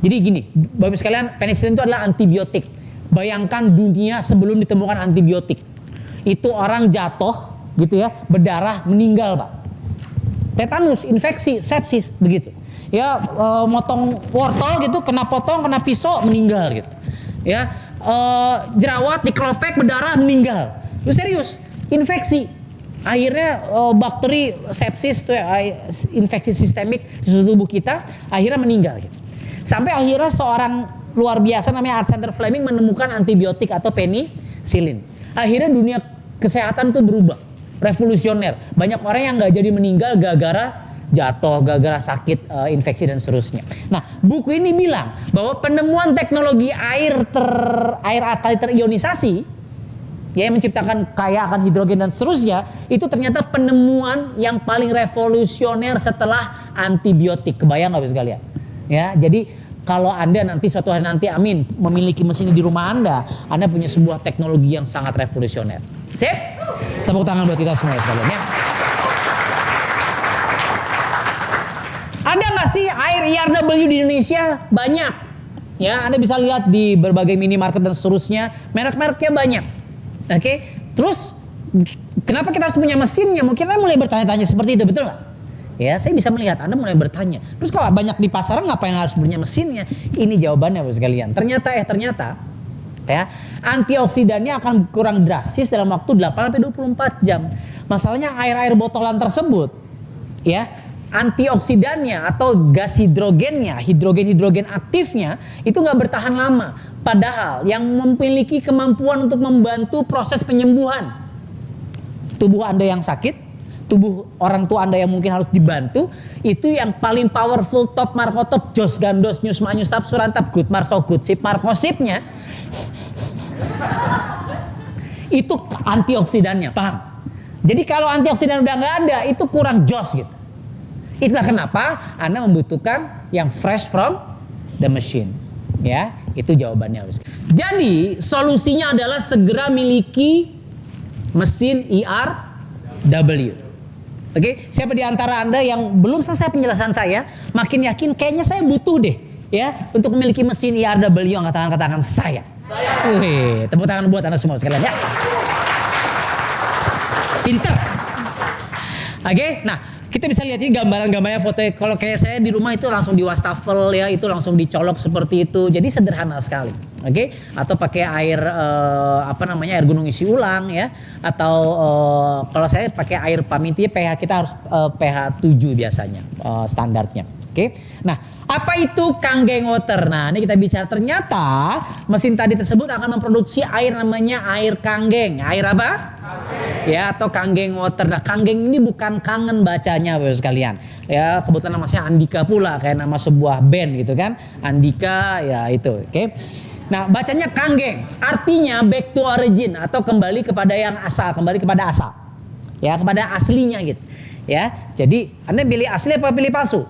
Jadi gini, Bapak sekalian, penisilin itu adalah antibiotik. Bayangkan dunia sebelum ditemukan antibiotik. Itu orang jatuh gitu ya, berdarah, meninggal, Pak. Tetanus, infeksi, sepsis, begitu. Ya, motong wortel gitu, kena potong, kena pisau, meninggal gitu. Ya, jerawat dikelopek, berdarah, meninggal. Lu serius, infeksi. Akhirnya bakteri sepsis itu infeksi sistemik di seluruh tubuh kita, akhirnya meninggal gitu. Sampai akhirnya seorang luar biasa namanya Alexander Fleming menemukan antibiotik atau penisilin. Akhirnya dunia kesehatan itu berubah, revolusioner. Banyak orang yang nggak jadi meninggal gara-gara jatuh, gara-gara sakit, infeksi dan seterusnya. Nah, buku ini bilang bahwa penemuan teknologi air alkali terionisasi, ya, yang menciptakan kaya akan hidrogen dan seterusnya, itu ternyata penemuan yang paling revolusioner setelah antibiotik. Kebayang nggak sekalian? Ya, jadi kalau Anda nanti suatu hari nanti, amin, memiliki mesin di rumah Anda punya sebuah teknologi yang sangat revolusioner. Sip? Tepuk tangan buat kita semua sekalian ya. Ada nggak sih air IRW di Indonesia? Banyak. Ya, Anda bisa lihat di berbagai minimarket dan seterusnya, merek-mereknya banyak. Oke, terus kenapa kita harus punya mesinnya? Mungkin Anda mulai bertanya-tanya seperti itu, betul nggak? Ya, saya bisa melihat Anda mulai bertanya. Terus kalau banyak di pasaran, ngapain harus punya mesinnya? Ini jawabannya, Bapak sekalian. Ternyata ya, antioksidannya akan kurang drastis dalam waktu 8-24 jam. Masalahnya air-air botolan tersebut, ya, antioksidannya atau gas hidrogennya, hidrogen aktifnya itu nggak bertahan lama. Padahal yang memiliki kemampuan untuk membantu proses penyembuhan tubuh Anda yang sakit, tubuh orang tua Anda yang mungkin harus dibantu, itu yang paling powerful, top markotop, jos gandos, nyus manyus tap surantap, good marso good sip markosipnya itu antioksidannya, paham? Jadi kalau antioksidan udah nggak ada, itu kurang jos gitu. Itulah kenapa Anda membutuhkan yang fresh from the machine. Ya, itu jawabannya. Jadi solusinya adalah segera miliki mesin IRW. Oke, siapa di antara Anda yang belum selesai penjelasan saya, makin yakin kayaknya saya butuh deh ya untuk memiliki mesin IRW, yang katakan saya. Wih, tepuk tangan buat Anda semua sekalian ya. Pinter. Oke, nah kita bisa lihat ini gambaran-gambarnya, foto. Kalau kayak saya di rumah itu langsung di wastafel ya, itu langsung dicolok seperti itu. Jadi sederhana sekali. Oke, atau pakai air air gunung isi ulang ya, atau kalau saya pakai air pamiti, pH kita harus pH 7 biasanya standarnya. Oke. Nah, apa itu Kangen water? Nah, ini kita bicara, ternyata mesin tadi tersebut akan memproduksi air namanya air Kangen. Air apa? Ya, atau Kangen water. Nah, Kangen ini bukan kangen bacanya Bapak sekalian. Ya, kebetulan nama saya Andika pula, kayak nama sebuah band gitu kan. Andika ya itu, oke. Nah, bacanya Kangen, artinya back to origin atau kembali kepada yang asal, kembali kepada asal. Ya, kepada aslinya gitu. Ya. Jadi, Anda pilih asli apa pilih palsu?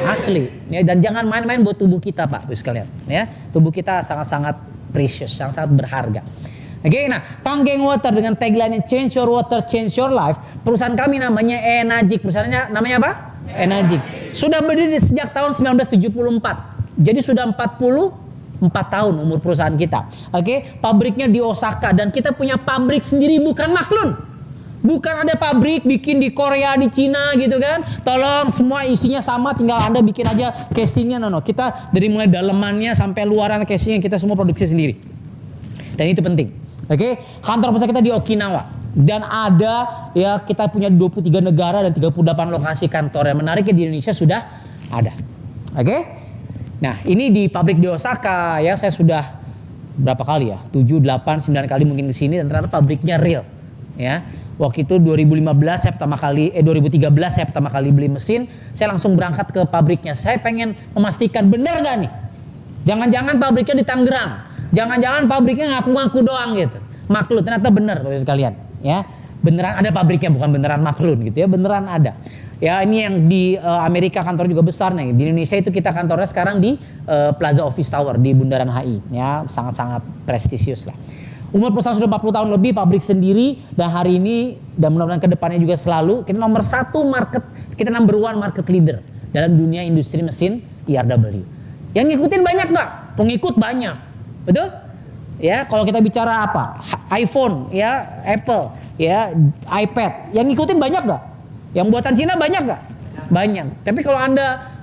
Asli. Ya, dan jangan main-main buat tubuh kita, Pak, sekalian. Ya, tubuh kita sangat-sangat precious, sangat-sangat berharga. Oke, nah, Kangen Water dengan tagline Change Your Water, Change Your Life. Perusahaan kami namanya Enagic. Perusahaannya namanya apa? Enagic. Sudah berdiri sejak tahun 1974. Jadi sudah 44 tahun umur perusahaan kita. Oke, pabriknya di Osaka dan kita punya pabrik sendiri, bukan maklun. Bukan ada pabrik bikin di Korea, di Cina gitu kan. Tolong semua isinya sama, tinggal Anda bikin aja casingnya. No. Kita dari mulai dalemannya sampai luaran casingnya kita semua produksi sendiri. Dan itu penting. Oke, kantor pusat kita di Okinawa. Dan ada ya kita punya 23 negara dan 38 lokasi kantor. Yang menariknya di Indonesia sudah ada. Oke. Nah, ini di pabrik di Osaka ya, saya sudah berapa kali ya? 7, 8, 9 kali mungkin ke sini dan ternyata pabriknya real. Ya. Waktu itu 2013 saya pertama kali 2013 saya pertama kali beli mesin, saya langsung berangkat ke pabriknya. Saya pengen memastikan benar nggak nih? Jangan-jangan pabriknya di Tangerang. Jangan-jangan pabriknya ngaku-ngaku doang gitu. Maklun, ternyata benar Bapak sekalian, ya. Beneran ada pabriknya, bukan beneran maklun gitu ya, beneran ada. Ya, ini yang di Amerika kantor juga besar nih. Di Indonesia itu kita kantornya sekarang di Plaza Office Tower di Bundaran HI, ya, sangat-sangat prestisius lah. Umur perusahaan sudah 40 tahun lebih, pabrik sendiri, dan hari ini dan mudah-mudahan ke depannya juga selalu kita nomor 1 market, kita number 1 market leader dalam dunia industri mesin ERW. Yang ngikutin banyak nggak? Pengikut banyak, betul? Ya, kalau kita bicara apa? iPhone, ya, Apple, ya, iPad, yang ngikutin banyak nggak? Yang buatan Cina banyak nggak? Banyak. Tapi kalau Anda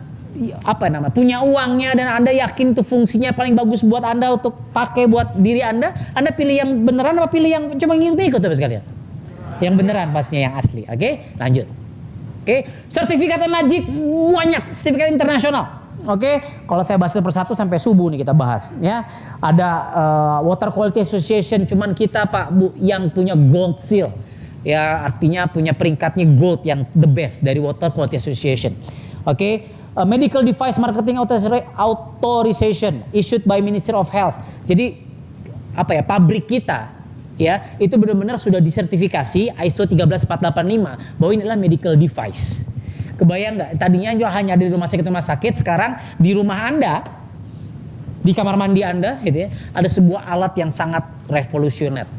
punya uangnya dan Anda yakin itu fungsinya paling bagus buat Anda untuk pakai buat diri Anda pilih yang beneran apa pilih yang cuma ngikut Bapak sekalian? Yang beneran pastinya, yang asli. Oke, lanjut. Oke, sertifikat Enagic banyak, sertifikat internasional. Oke, kalau saya bahas satu persatu sampai subuh nih kita bahas ya. Ada Water Quality Association, cuman kita Pak Bu yang punya gold seal. Ya, artinya punya peringkatnya gold yang the best dari Water Quality Association. Oke, Medical Device Marketing Authorization issued by Ministry of Health. Jadi pabrik kita ya itu benar-benar sudah disertifikasi ISO 13485 bahwa ini adalah medical device. Kebayang nggak? Tadinya juga hanya ada di rumah sakit, sekarang di rumah Anda, di kamar mandi Anda, gitu ya, ada sebuah alat yang sangat revolusioner,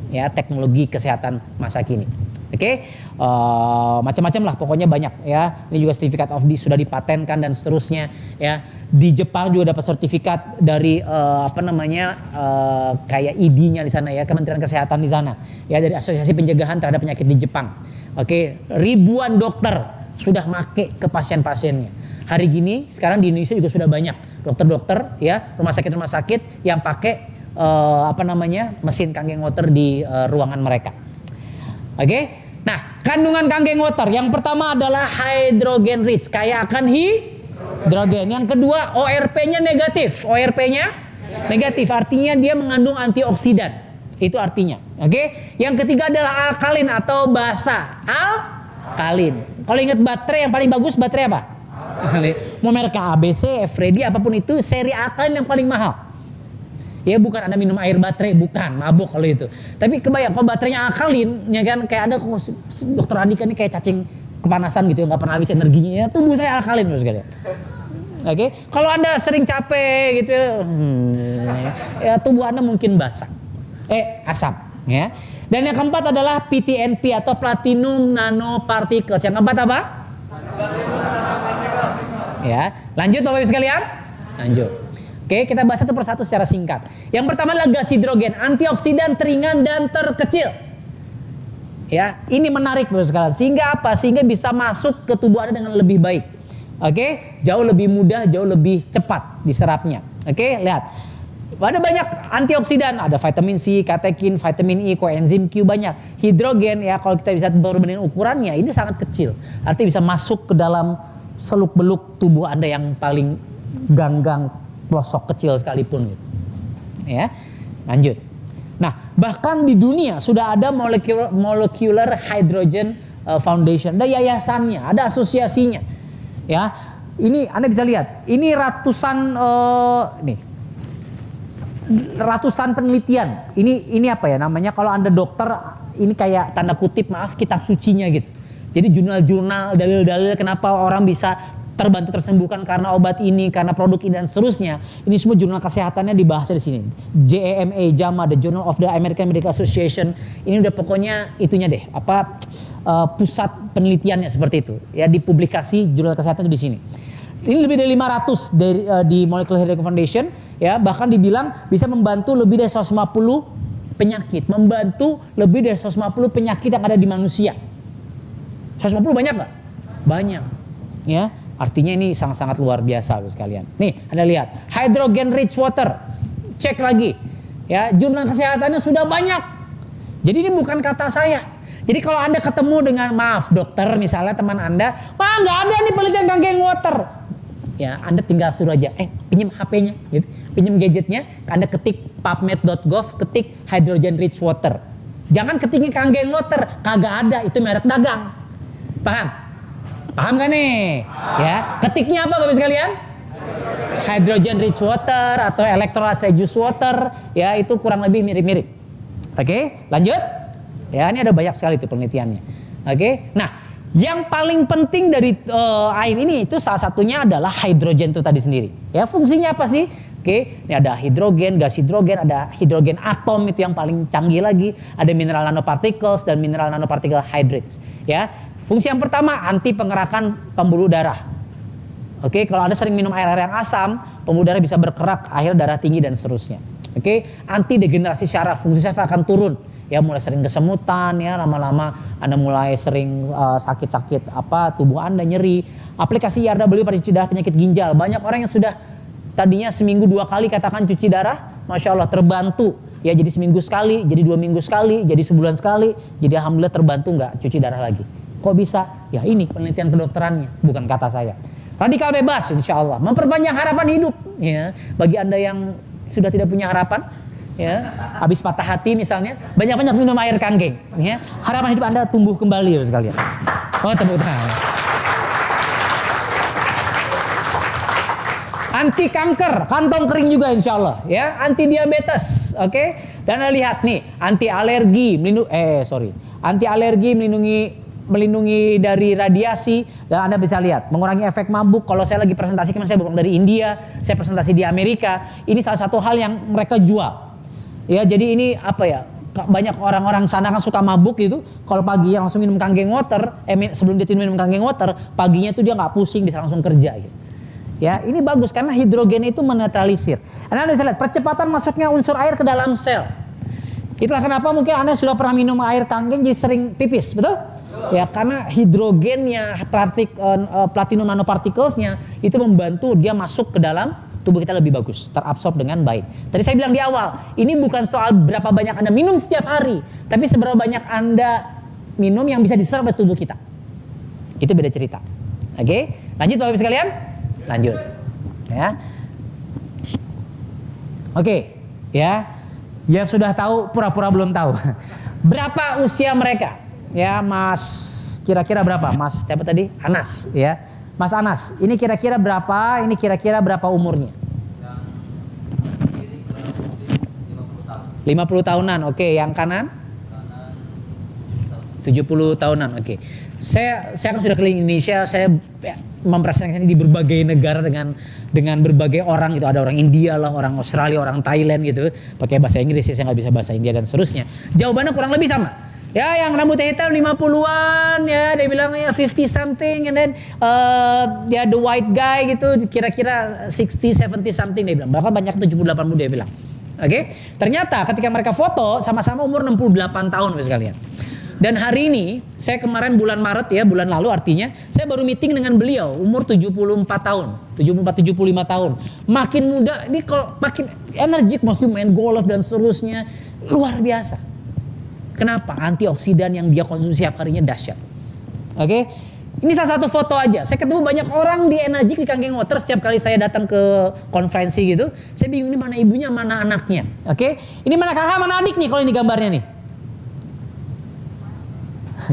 ya, teknologi kesehatan masa kini. Oke, macam-macam lah, pokoknya banyak, ya. Ini juga sertifikat of this sudah dipatenkan dan seterusnya, ya. Di Jepang juga dapat sertifikat dari kayak ID-nya di sana, ya, Kementerian Kesehatan di sana, ya, dari Asosiasi Pencegahan Terhadap Penyakit di Jepang. Oke, ribuan dokter sudah make ke pasien-pasiennya. Hari gini sekarang di Indonesia juga sudah banyak dokter-dokter, ya, rumah sakit yang pakai mesin Kangen Water di ruangan mereka. Oke. Nah, kandungan Kangen Water yang pertama adalah hydrogen rich, kaya akan hidrogen. Yang kedua ORP-nya negatif. ORP-nya negatif artinya dia mengandung antioksidan. Itu artinya. Oke. Yang ketiga adalah alkalin atau basa. Alkalin. Kalau ingat baterai yang paling bagus baterai apa? Mau merek ABC, Freddy, apapun itu, seri alkalin yang paling mahal. Ya, bukan Anda minum air baterai, bukan, mabuk kalau itu. Tapi kebayang kalau baterainya alkalin, ya kan, kayak ada dokter Andika nih kayak cacing kepanasan gitu, nggak pernah habis energinya. Ya, tubuh saya alkalin Bapak sekalian. Oke, kalau Anda sering capek gitu, ya tubuh Anda mungkin basah, asam, ya. Dan yang keempat adalah PTNP atau Platinum Nanoparticles. Yang keempat apa? Ya, lanjut Bapak Ibu sekalian. Lanjut. Oke, kita bahas satu persatu secara singkat. Yang pertama adalah gas hidrogen, antioksidan teringan dan terkecil. Ya, ini menarik Bapak sekalian. Sehingga apa? Sehingga bisa masuk ke tubuh Anda dengan lebih baik. Oke, jauh lebih mudah, jauh lebih cepat diserapnya. Oke, lihat. Ada banyak antioksidan, ada vitamin C, katekin, vitamin E, koenzim Q, banyak. Hidrogen ya, kalau kita bisa perbandingan ukurannya ini sangat kecil. Artinya bisa masuk ke dalam seluk-beluk tubuh Anda yang paling ganggang, pelosok kecil sekalipun gitu. Ya. Lanjut. Nah, bahkan di dunia sudah ada Molecular Hydrogen Foundation, ada yayasannya, ada asosiasinya. Ya. Ini Anda bisa lihat, ini ratusan penelitian. Ini apa ya namanya? Kalau Anda dokter, ini kayak tanda kutip maaf kitab sucinya gitu. Jadi jurnal-jurnal, dalil-dalil kenapa orang bisa terbantu tersembuhkan karena obat ini, karena produk ini dan seterusnya. Ini semua jurnal kesehatannya dibahas di sini. JAMA, JAMA, The Journal of the American Medical Association. Ini udah pokoknya itunya deh, pusat penelitiannya seperti itu. Ya, di publikasi jurnal kesehatan itu di sini. Ini lebih dari 500 di Molecular Health Foundation, ya, bahkan dibilang bisa membantu lebih dari 150 penyakit, membantu lebih dari 150 penyakit yang ada di manusia. 150 banyak nggak? Banyak, ya. Artinya ini sangat-sangat luar biasa sekalian. Nih, Anda lihat, hydrogen rich water. Cek lagi. Ya, jurnal kesehatannya sudah banyak. Jadi ini bukan kata saya. Jadi kalau Anda ketemu dengan, maaf dokter misalnya teman Anda, "Wah, nggak ada nih penelitian kangen water." Ya, Anda tinggal suruh aja, pinjam HP-nya, gitu. Pinjam gadgetnya, Anda ketik pubmed.gov, ketik hydrogen rich water. Jangan ketiknya kangen water, kagak ada, itu merek dagang. Paham? Paham gak nih? Ya, ketiknya apa Bapak sekalian? Hydrogen rich water atau electrolyte reduced water, ya itu kurang lebih mirip-mirip. Oke, lanjut. Ya, ini ada banyak sekali itu penelitiannya. Oke. Nah, yang paling penting dari air ini itu salah satunya adalah hidrogen itu tadi sendiri. Ya, fungsinya apa sih? Oke, ini ada hidrogen, gas hidrogen, ada hidrogen atom itu yang paling canggih lagi, ada mineral nanoparticles dan mineral nanoparticle hydrates, ya. Fungsi yang pertama, anti pengerakan pembuluh darah. Oke, kalau Anda sering minum air-air yang asam, pembuluh darah bisa berkerak, akhir darah tinggi dan seterusnya. Oke, anti degenerasi syaraf, fungsi syaraf akan turun. Ya, mulai sering kesemutan, ya lama-lama Anda mulai sering sakit-sakit tubuh Anda nyeri. Aplikasi IRW pada cuci darah penyakit ginjal. Banyak orang yang sudah tadinya seminggu 2 kali katakan cuci darah, Masya Allah terbantu. Ya, jadi seminggu sekali, jadi 2 minggu sekali, jadi sebulan sekali. Jadi alhamdulillah terbantu nggak cuci darah lagi. Kok bisa? Ya ini penelitian kedokterannya, bukan kata saya. Radikal bebas insya Allah, memperpanjang harapan hidup. Ya, bagi Anda yang sudah tidak punya harapan, ya, habis patah hati misalnya, banyak-banyak minum air kanggeng. Ya, harapan hidup Anda tumbuh kembali ya sekalian. Oh, tepuk tangan. Anti kanker, kantong kering juga insya Allah. Ya, anti diabetes, oke. Dan Anda lihat nih, anti alergi, melindungi dari radiasi, dan Anda bisa lihat mengurangi efek mabuk. Kalau saya lagi presentasi, kemarin saya pulang dari India, saya presentasi di Amerika, ini salah satu hal yang mereka jual. Ya, jadi ini banyak orang-orang sana kan suka mabuk gitu. Kalau pagi langsung minum kangen water, sebelum dia minum kangen water, paginya itu dia nggak pusing, bisa langsung kerja gitu. Ya, ini bagus karena hidrogen itu menetralisir. Anda bisa lihat percepatan masuknya unsur air ke dalam sel. Itulah kenapa mungkin Anda sudah pernah minum air kangen jadi sering pipis, betul? Ya, karena hidrogennya, platinum nanoparticlesnya itu membantu dia masuk ke dalam tubuh kita lebih bagus, terabsorb dengan baik. Tadi saya bilang di awal, ini bukan soal berapa banyak Anda minum setiap hari, tapi seberapa banyak Anda minum yang bisa diserap oleh tubuh kita. Itu beda cerita. Oke, lanjut Bapak Ibu sekalian? Lanjut. Ya. Oke, ya. Yang sudah tahu pura-pura belum tahu. Berapa usia mereka? Ya, Mas, kira-kira berapa? Mas siapa tadi? Anas, ya. Mas Anas, ini kira-kira berapa? Ini kira-kira berapa umurnya? 50 tahunan. Oke, yang kanan? 70 tahunan. Oke. Saya kan sudah keliling Indonesia, saya mempresentasikan di berbagai negara dengan berbagai orang gitu. Ada orang India lah, orang Australia, orang Thailand gitu. Pakai bahasa Inggris, saya nggak bisa bahasa India dan seterusnya. Jawabannya kurang lebih sama. Ya, yang rambutnya hitam 50-an, ya dia bilang ya 50 something, and then ya the white guy gitu kira-kira 60 70 something dia bilang. Bahkan banyak 70-80 dia bilang. Oke. Ternyata ketika mereka foto sama-sama umur 68 tahun sekalian. Dan hari ini, saya kemarin bulan Maret ya, bulan lalu artinya, saya baru meeting dengan beliau, umur 74 tahun, 74-75 tahun. Makin muda, ini kalau makin energik, masih main golf dan seterusnya, luar biasa. Kenapa? Antioksidan yang dia konsumsi setiap harinya dahsyat. Oke, ini salah satu foto aja. Saya ketemu banyak orang di Energik di Kangen Water setiap kali saya datang ke konferensi gitu. Saya bingung ini mana ibunya, mana anaknya. Oke, ini mana kakak, mana adik nih kalau ini gambarnya nih.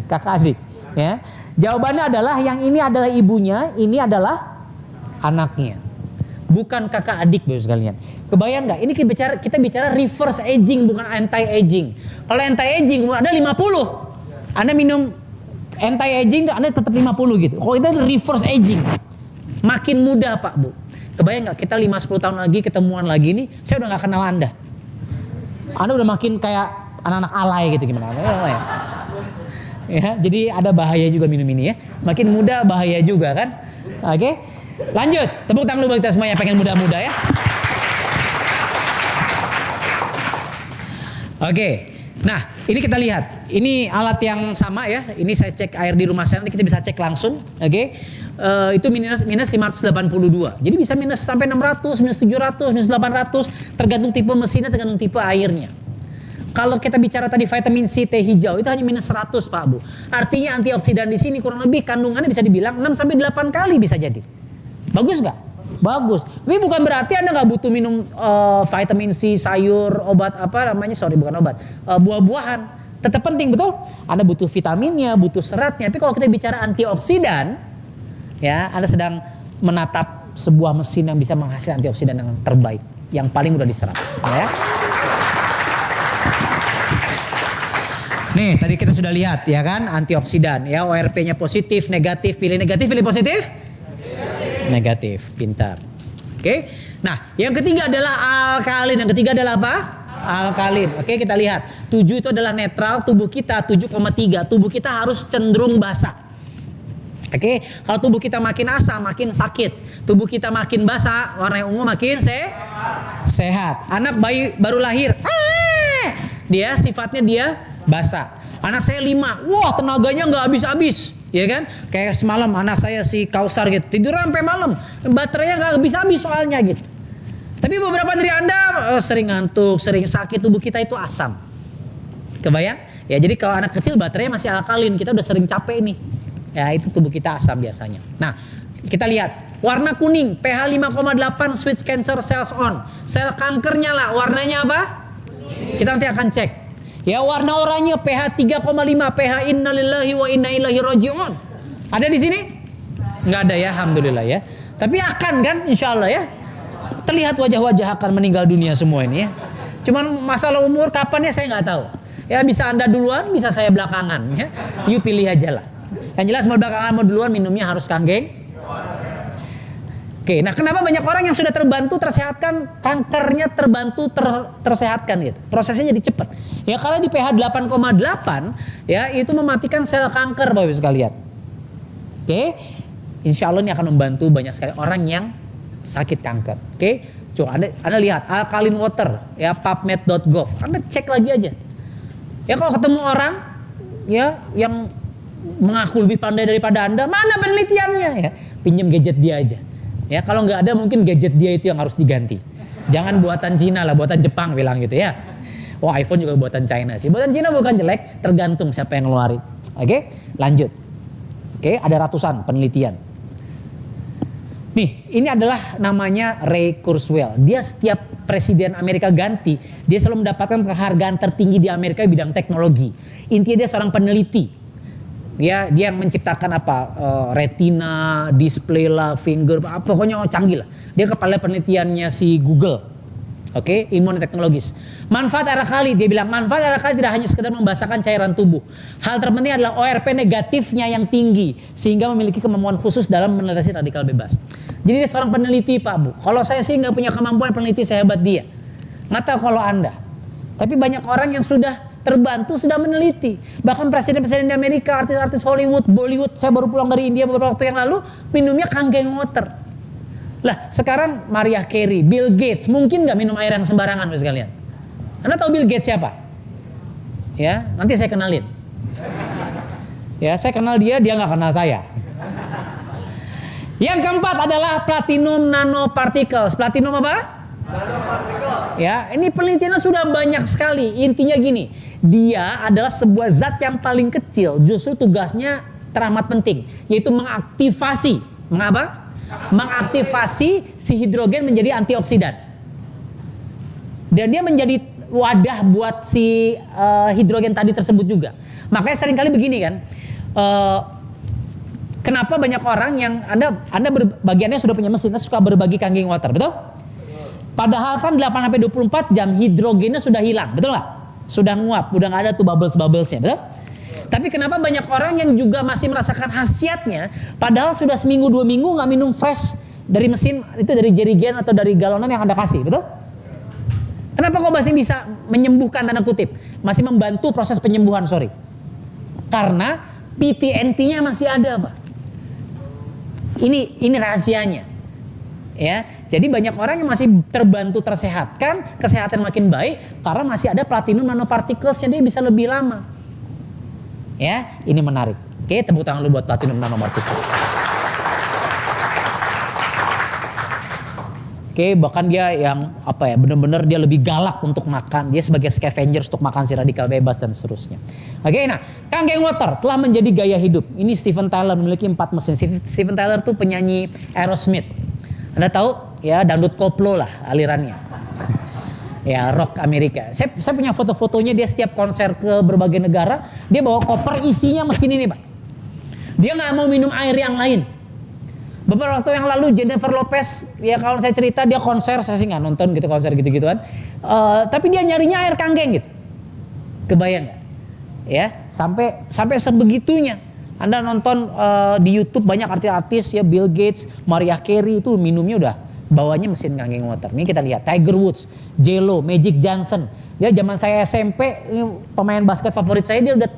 Kakak adik, ya. Jawabannya adalah yang ini adalah ibunya, ini adalah anaknya. Bukan kakak adik Bapak sekalian. Kebayang nggak? Ini kita bicara reverse aging, bukan anti aging. Kalau anti aging Anda 50, Anda minum anti aging Anda tetap 50 gitu. Kalau itu reverse aging. Makin muda Pak Bu. Kebayang nggak kita 5-10 tahun lagi ketemuan lagi nih, saya udah nggak kenal Anda. Anda udah makin kayak anak-anak alay gitu gimana? Ya, jadi ada bahaya juga minum ini ya. Makin muda bahaya juga kan? Oke. Lanjut, tepuk tangan dulu buat kita semua yang pengen muda-muda ya. Oke. Nah, ini kita lihat. Ini alat yang sama ya. Ini saya cek air di rumah saya, nanti kita bisa cek langsung. Oke. Itu minus 582. Jadi bisa minus sampai 600, minus 700, minus 800, tergantung tipe mesinnya, tergantung tipe airnya. Kalau kita bicara tadi vitamin C teh hijau itu hanya minus 100 Pak Bu. Artinya antioksidan di sini kurang lebih kandungannya bisa dibilang 6 sampai 8 kali bisa jadi. Bagus nggak? Bagus. Tapi bukan berarti Anda nggak butuh minum vitamin C, sayur, obat bukan obat, buah-buahan. Tetap penting betul. Anda butuh vitaminnya, butuh seratnya. Tapi kalau kita bicara antioksidan, ya Anda sedang menatap sebuah mesin yang bisa menghasilkan antioksidan yang terbaik, yang paling mudah diserap. Ya. Nih tadi kita sudah lihat ya kan antioksidan ya, ORP-nya positif, negatif, pilih negatif, pilih positif. Negatif, pintar. Oke. Nah, yang ketiga adalah alkalin. Yang ketiga adalah apa? Alkalin. Oke, kita lihat. 7 itu adalah netral, tubuh kita 7,3. Tubuh kita harus cenderung basah. Oke, kalau tubuh kita makin asam, makin sakit. Tubuh kita makin basah, warna ungu makin sehat. Anak bayi baru lahir, dia sifatnya dia basah. Anak saya 5, wah tenaganya nggak habis-habis. Ya kan, kayak semalam anak saya si Kausar gitu, tidur sampai malam, baterainya nggak habis-habis soalnya gitu. Tapi beberapa dari Anda sering ngantuk, sering sakit, tubuh kita itu asam. Kebayang? Ya jadi kalau anak kecil baterainya masih alkalin, kita udah sering capek nih. Ya itu tubuh kita asam biasanya. Nah kita lihat warna kuning, pH 5,8, switch cancer cells on. Sel kanker nyala, warnanya apa? Kita nanti akan cek. Ya warna oranye pH 3,5, pH innalillahi wa inna ilaihi raji'un. Ada di sini? Nggak ada ya, alhamdulillah ya. Tapi akan kan, insya Allah ya. Terlihat wajah-wajah akan meninggal dunia semua ini ya. Cuman masalah umur kapan ya saya nggak tahu. Ya bisa Anda duluan, bisa saya belakangan ya. You pilih aja lah. Yang jelas mau belakangan mau duluan minumnya harus kanggeng. Oke, nah kenapa banyak orang yang sudah terbantu tersehatkan, kankernya terbantu tersehatkan gitu. Prosesnya jadi cepat. Ya karena di pH 8,8 ya itu mematikan sel kanker Bapak Ibu sekalian. Oke. Insya Allah ini akan membantu banyak sekali orang yang sakit kanker. Oke. Coba Anda lihat alkaline water ya pubmed.gov. Anda cek lagi aja. Ya kalau ketemu orang ya yang mengaku lebih pandai daripada Anda, mana penelitiannya ya? Pinjam gadget dia aja. Ya kalau nggak ada mungkin gadget dia itu yang harus diganti. Jangan buatan Cina lah, buatan Jepang bilang gitu ya. Wah iPhone juga buatan China sih. Buatan Cina bukan jelek, tergantung siapa yang ngeluarin. Oke, lanjut. Oke, ada ratusan penelitian. Nih, ini adalah namanya Ray Kurzweil. Dia setiap presiden Amerika ganti, dia selalu mendapatkan penghargaan tertinggi di Amerika di bidang teknologi. Intinya dia seorang peneliti. Ya, dia yang menciptakan retina, display lah, finger, pokoknya canggih lah. Dia kepala penelitiannya si Google. Oke, imunoteknologis. Manfaat alkali, dia bilang manfaat alkali tidak hanya sekedar membasahkan cairan tubuh. Hal terpenting adalah ORP negatifnya yang tinggi sehingga memiliki kemampuan khusus dalam menetrasi radikal bebas. Jadi dia seorang peneliti Pak Bu. Kalau saya sih nggak punya kemampuan peneliti sehebat dia. Nggak tahu kalau Anda. Tapi banyak orang yang sudah terbantu sudah meneliti. Bahkan presiden-presiden di Amerika, artis-artis Hollywood, Bollywood, saya baru pulang dari India beberapa waktu yang lalu, minumnya kanggeng water. Lah, sekarang Mariah Carey, Bill Gates, mungkin nggak minum air yang sembarangan sekalian. Anda tahu Bill Gates siapa? Ya, nanti saya kenalin. Ya, saya kenal dia, dia nggak kenal saya. Yang keempat adalah platinum nanoparticles. Platinum apa? Ya, ini penelitiannya sudah banyak sekali. Intinya gini, dia adalah sebuah zat yang paling kecil, justru tugasnya teramat penting, yaitu mengaktifasi, mengapa? Mengaktifasi si hidrogen menjadi antioksidan. Dan dia menjadi wadah buat si hidrogen tadi tersebut juga. Makanya seringkali begini kan, kenapa banyak orang yang Anda berbagiannya sudah punya mesin, suka berbagi kanggeng water, betul? Padahal kan 8-24 jam hidrogennya sudah hilang, betul nggak? Sudah nguap, udah nggak ada tuh bubbles-bubblesnya, betul? Tapi kenapa banyak orang yang juga masih merasakan khasiatnya, padahal sudah seminggu 2 minggu nggak minum fresh dari mesin itu, dari jerigen atau dari galonan yang Anda kasih, betul? Kenapa kok masih bisa menyembuhkan, tanda kutip, masih membantu proses penyembuhan, sorry? Karena PTNP-nya masih ada, Pak. Ini rahasianya. Ya, jadi banyak orang yang masih terbantu tersehatkan, kesehatan makin baik karena masih ada platinum nanoparticles-nya, dia bisa lebih lama. Ya, ini menarik. Oke, tepuk tangan dulu buat platinum nanoparticles. Oke, bahkan dia yang benar-benar dia lebih galak untuk makan. Dia sebagai scavengers untuk makan si radikal bebas dan seterusnya. Oke, nah, Kangen Water telah menjadi gaya hidup. Ini Steven Tyler memiliki 4 mesin. Steven Tyler tuh penyanyi Aerosmith. Anda tahu ya, dangdut koplo lah alirannya. Ya, rock Amerika. Saya punya foto-fotonya, dia setiap konser ke berbagai negara, dia bawa koper isinya mesin ini, Pak. Dia nggak mau minum air yang lain. Beberapa waktu yang lalu Jennifer Lopez, ya kalau saya cerita dia konser, saya sih nggak nonton gitu konser gitu-gituan. Tapi dia nyarinya air kangen gitu. Kebayang nggak? Ya, sampai sebegitunya. Anda nonton di YouTube banyak artis-artis ya, Bill Gates, Mariah Carey itu minumnya udah bawanya mesin Kangen Water. Ini kita lihat Tiger Woods, J.Lo, Magic Johnson. Ya zaman saya SMP, pemain basket favorit saya, dia udah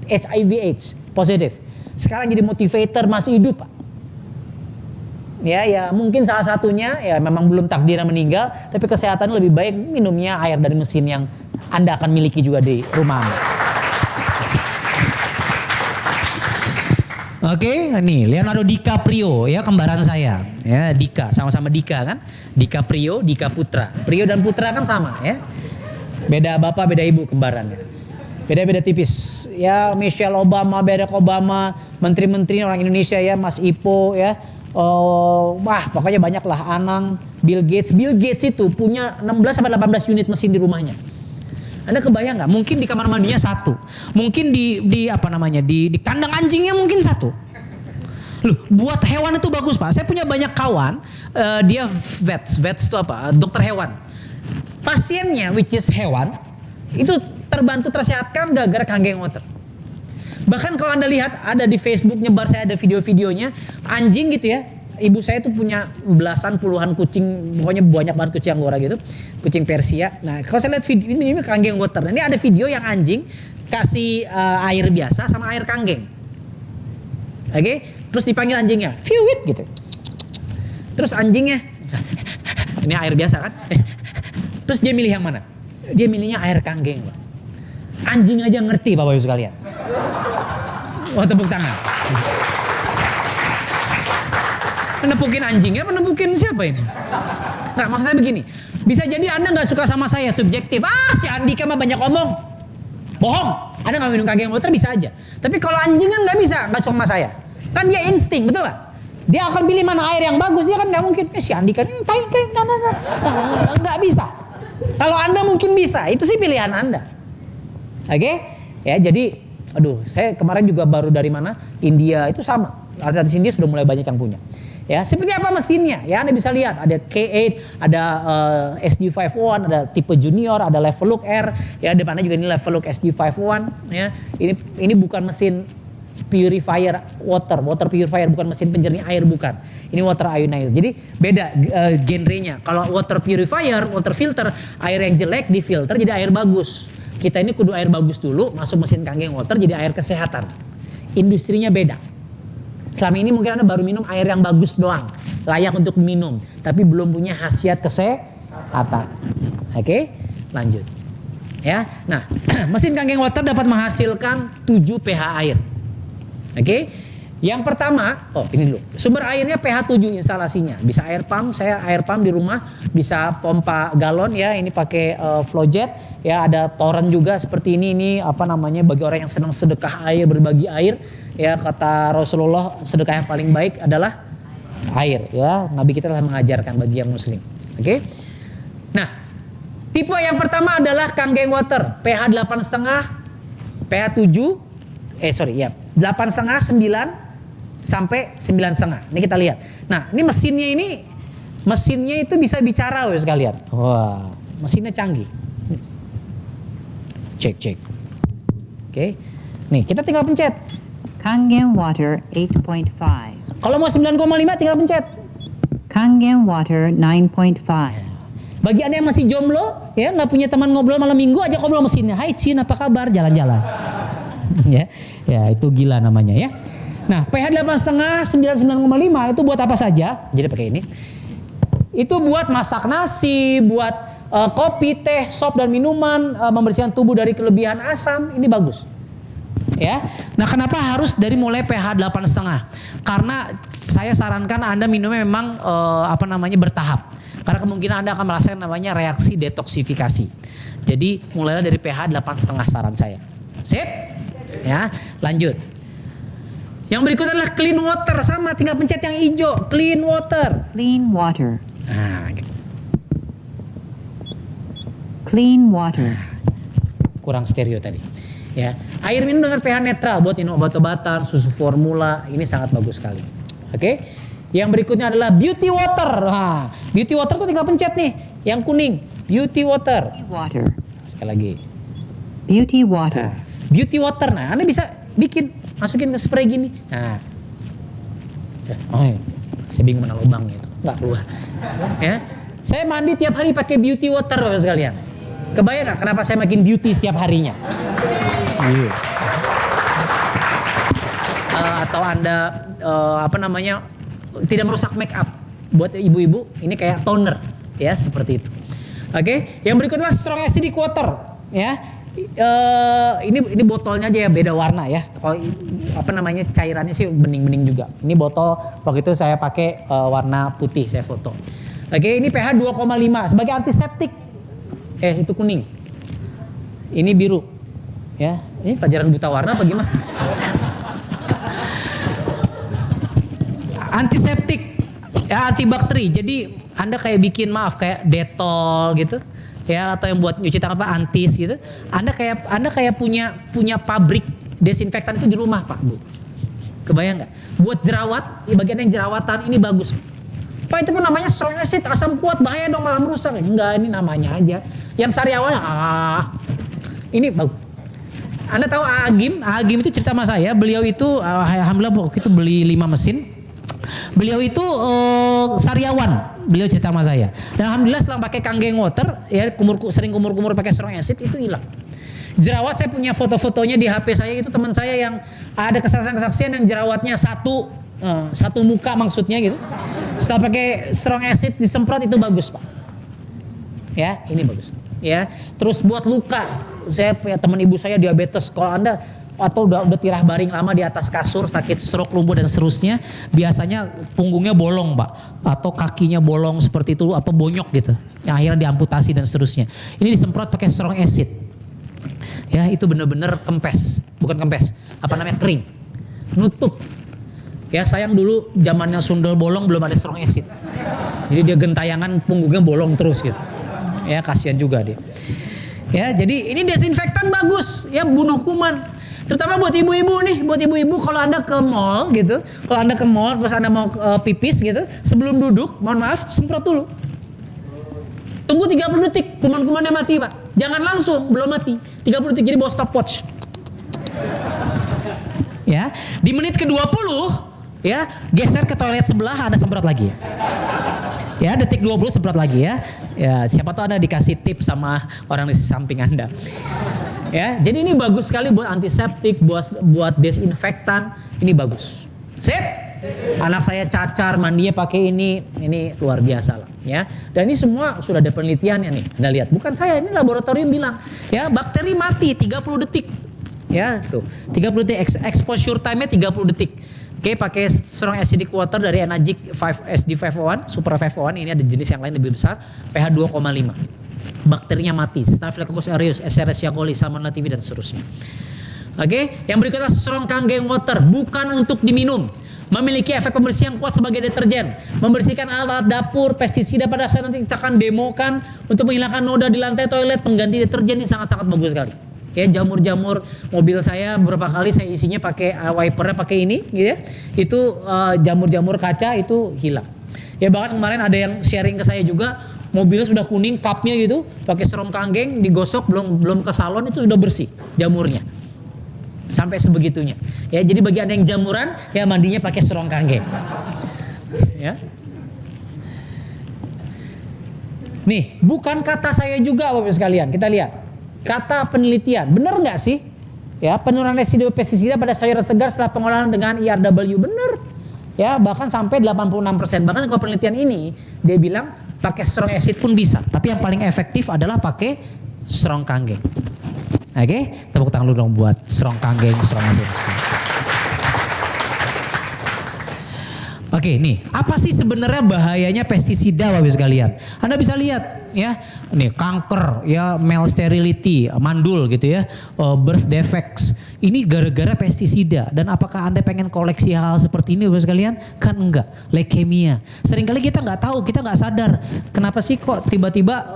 HIV/AIDS positif. Sekarang jadi motivator, masih hidup, Pak. Ya mungkin salah satunya ya memang belum takdirnya meninggal, tapi kesehatannya lebih baik minumnya air dari mesin yang Anda akan miliki juga di rumah Anda. Oke, nih Leonardo DiCaprio ya, kembaran saya. Ya, Dika, sama-sama Dika kan? DiCaprio, Dika Putra. Prio dan Putra kan sama ya. Beda bapak, beda ibu kembarannya. Beda-beda tipis. Ya, Michelle Obama, Barack Obama, menteri-menteri orang Indonesia ya, Mas Ipo ya. Pokoknya banyak lah, Anang, Bill Gates. Bill Gates itu punya 16-18 unit mesin di rumahnya. Anda kebayang nggak? Mungkin di kamar mandinya 1, mungkin di kandang anjingnya mungkin 1. Loh, buat hewan itu bagus, Pak. Saya punya banyak kawan, dia vets itu apa? Dokter hewan. Pasiennya, which is hewan, itu terbantu tersehatkan gara-gara Kangen Water. Bahkan kalau Anda lihat ada di Facebook nyebar, saya ada video-videonya anjing gitu ya. Ibu saya tuh punya belasan puluhan kucing, pokoknya banyak banget kucing Anggora gitu, kucing Persia. Nah, kalau saya lihat video ini Kangen Water. Nah, ini ada video yang anjing kasih air biasa sama air kangen. Oke, terus dipanggil anjingnya, "Fiwit" gitu. Terus anjingnya, ini air biasa kan? Terus dia milih yang mana? Dia milihnya air kangen, Pak. Anjing aja ngerti, Bapak Ibu sekalian. Wah, tepuk tangan. Menepukin anjingnya, menepukin siapa ini? Nggak, maksud saya begini. Bisa jadi Anda nggak suka sama saya, subjektif. Si Andika mah banyak omong. Bohong. Anda nggak minum Kangen Water bisa aja. Tapi kalau anjing kan nggak bisa, nggak suka sama saya. Kan dia insting, betul nggak? Dia akan pilih mana air yang bagus, dia kan nggak mungkin. Si Andika, nggak bisa. Kalau Anda mungkin bisa, itu sih pilihan Anda. Oke? Ya, jadi, saya kemarin juga baru dari mana? India, itu sama. Artis India sudah mulai banyak yang punya. Ya, seperti apa mesinnya? Ya, Anda bisa lihat ada K8, ada SD51, ada tipe junior, ada Level Look R, ya depannya juga ini Level Look SD51, ya. Ini bukan mesin purifier water purifier, bukan mesin penjernih air, bukan. Ini water ionizer. Jadi beda genrenya. Kalau water purifier, water filter, air yang jelek difilter jadi air bagus. Kita ini kudu air bagus dulu, masuk mesin Kangen Water jadi air kesehatan. Industrinya beda. Selama ini mungkin Anda baru minum air yang bagus doang, layak untuk minum, tapi belum punya khasiat kesehatan. Oke, lanjut. Ya, nah, mesin Kangen Water dapat menghasilkan 7 pH air. Oke, yang pertama, ini dulu. Sumber airnya pH 7 instalasinya. Bisa air pump, saya air pump di rumah, bisa pompa galon ya, ini pakai flowjet, ya ada toren juga seperti ini bagi orang yang senang sedekah air, berbagi air. Ya, kata Rasulullah, sedekah yang paling baik adalah air ya. Nabi kita telah mengajarkan bagi yang muslim. Oke. Nah, tipe yang pertama adalah Kangen Water, pH 8,5, pH 7, 8,5, 9 sampai 9,5. Ini kita lihat. Nah, ini mesinnya itu bisa bicara sekalian. Wah, mesinnya canggih. Cek. Oke. Nih, kita tinggal pencet. Kangen water 8.5. Kalau mau 9,5 tinggal pencet. Kangen water 9.5. Bagi Anda yang masih jomblo, ya nggak punya teman ngobrol malam minggu, ajak ngobrol mesinnya. Hai Cin, apa kabar? Jalan-jalan. ya itu gila namanya ya. Nah, pH 8,5, 9,5 itu buat apa saja? Jadi pakai ini. Itu buat masak nasi, buat kopi, teh, sop dan minuman, membersihkan tubuh dari kelebihan asam. Ini bagus. Ya. Nah, kenapa harus dari mulai pH 8,5? Karena saya sarankan Anda minumnya memang bertahap. Karena kemungkinan Anda akan merasakan namanya reaksi detoksifikasi. Jadi mulailah dari pH 8,5 saran saya. Sip? Ya, lanjut. Yang berikutnya adalah clean water, sama tinggal pencet yang hijau, clean water. Clean water. Nah, gitu. Clean water. Kurang stereo tadi. Ya, air minum dengan pH netral buat minum obat-obatan, susu formula, ini sangat bagus sekali. Oke. Yang berikutnya adalah beauty water. Nah, beauty water tuh tinggal pencet nih, yang kuning, beauty water. Water. Sekali lagi. Beauty water. Nah, beauty water. Nah, Anda bisa bikin, masukin ke spray gini. Nah. Saya bingung mana lubangnya itu. Enggak keluar. Ya. Saya mandi tiap hari pakai beauty water Bapak sekalian. Kebayang nggak kenapa saya makin beauty setiap harinya? Atau Anda tidak merusak make up. Buat ibu-ibu ini kayak toner ya, seperti itu. Oke, yang berikutnya strong acidic water ya. Ini botolnya aja ya beda warna ya. Kalau cairannya sih bening-bening juga. Ini botol waktu itu saya pakai warna putih, saya foto. Oke, ini pH 2,5 sebagai antiseptik. Itu kuning. Ini biru. Ya, ini pelajaran buta warna apa gimana? Antiseptik, ya antibakteri. Jadi Anda kayak bikin kayak Dettol gitu, ya atau yang buat nyuci tangan antis gitu. Anda kayak punya pabrik desinfektan itu di rumah Pak Bu. Kebayang nggak? Buat jerawat, bagian yang jerawatan ini bagus. Pak itu pun namanya strong acid, asam kuat, bahaya dong malah merusak. Enggak, ini namanya aja. Yang sariawannya ini bagus. Anda tahu Agim itu cerita sama saya, beliau itu alhamdulillah waktu itu beli 5 mesin. Beliau itu sariawan, beliau cerita sama saya. Dan alhamdulillah setelah pakai Kangen water, ya sering kumur-kumur pakai strong acid itu hilang. Jerawat saya punya foto-fotonya di HP saya, itu teman saya yang ada kesaksian yang jerawatnya satu muka maksudnya gitu. Setelah pakai strong acid disemprot itu bagus Pak. Ya, ini bagus. Ya, terus buat luka, saya punya teman ibu saya diabetes. Kalau Anda atau udah tirah baring lama di atas kasur, sakit stroke, lumpuh dan seterusnya, biasanya punggungnya bolong Pak, atau kakinya bolong seperti itu, bonyok gitu, yang akhirnya diamputasi dan seterusnya. Ini disemprot pakai strong acid. Ya, itu benar-benar kering, nutup. Ya, sayang dulu zamannya sundel bolong belum ada strong acid, jadi dia gentayangan punggungnya bolong terus gitu. Ya, kasihan juga dia. Ya, jadi ini desinfektan bagus, ya bunuh kuman. Terutama buat ibu-ibu nih, kalau Anda ke mall gitu, terus Anda mau pipis gitu, sebelum duduk, mohon maaf, semprot dulu. Tunggu 30 detik, kuman-kumannya mati Pak. Jangan langsung, belum mati. 30 detik, jadi bawa stopwatch. Ya, di menit ke-20, ya, geser ke toilet sebelah, Anda semprot lagi. Ya, detik 20 semprot lagi ya. Ya, siapa tahu Anda dikasih tips sama orang di samping Anda. Ya, jadi ini bagus sekali buat antiseptik, buat desinfektan, ini bagus. Sip? Anak saya cacar, mandinya pakai ini luar biasa lah ya. Dan ini semua sudah ada penelitiannya nih. Anda lihat, bukan saya, ini laboratorium bilang, ya, bakteri mati 30 detik. Ya, tuh. 30 detik, exposure time-nya 30 detik. Oke, pakai strong acidic water dari Enagic SD501, Super 501. Ini ada jenis yang lain lebih besar, pH 2,5. Bakterinya mati, Staphylococcus aureus, Escherichia coli, Salmonella typhi dan seterusnya. Oke, yang berikutnya strong Kangen water, bukan untuk diminum. Memiliki efek pembersih yang kuat sebagai deterjen, membersihkan alat dapur, pestisida. Pada saat nanti kita akan demokan untuk menghilangkan noda di lantai toilet, pengganti deterjen ini sangat-sangat bagus sekali. Ya, jamur-jamur mobil saya beberapa kali saya isinya pakai wipernya pakai ini gitu ya. Itu jamur-jamur kaca itu hilang. Ya, bahkan kemarin ada yang sharing ke saya juga, mobilnya sudah kuning cupnya gitu, pakai strong Kangen digosok belum ke salon itu sudah bersih jamurnya. Sampai sebegitunya. Ya, jadi bagi Anda yang jamuran, ya mandinya pakai serong kanggeng. Ya. Nih, bukan kata saya juga Bapak sekalian. Kita lihat. Kata penelitian, benar nggak sih? Ya, penurunan residu pestisida pada sayuran segar setelah pengolahan dengan IRW, benar. Ya, bahkan sampai 86%. Bahkan kalau penelitian ini dia bilang pakai strong acid pun bisa, tapi yang paling efektif adalah pakai strong kanggeng. Oke, tepuk tangan dulu dong buat strong kanggeng, strong acid. Oke, nih, apa sih sebenarnya bahayanya pestisida Bapak sekalian? Anda bisa lihat ya, nih kanker, ya male sterility, mandul gitu ya, birth defects. Ini gara-gara pestisida. Dan apakah Anda pengen koleksi hal seperti ini Bapak sekalian? Kan enggak. Leukemia. Seringkali kita nggak tahu, kita nggak sadar. Kenapa sih kok tiba-tiba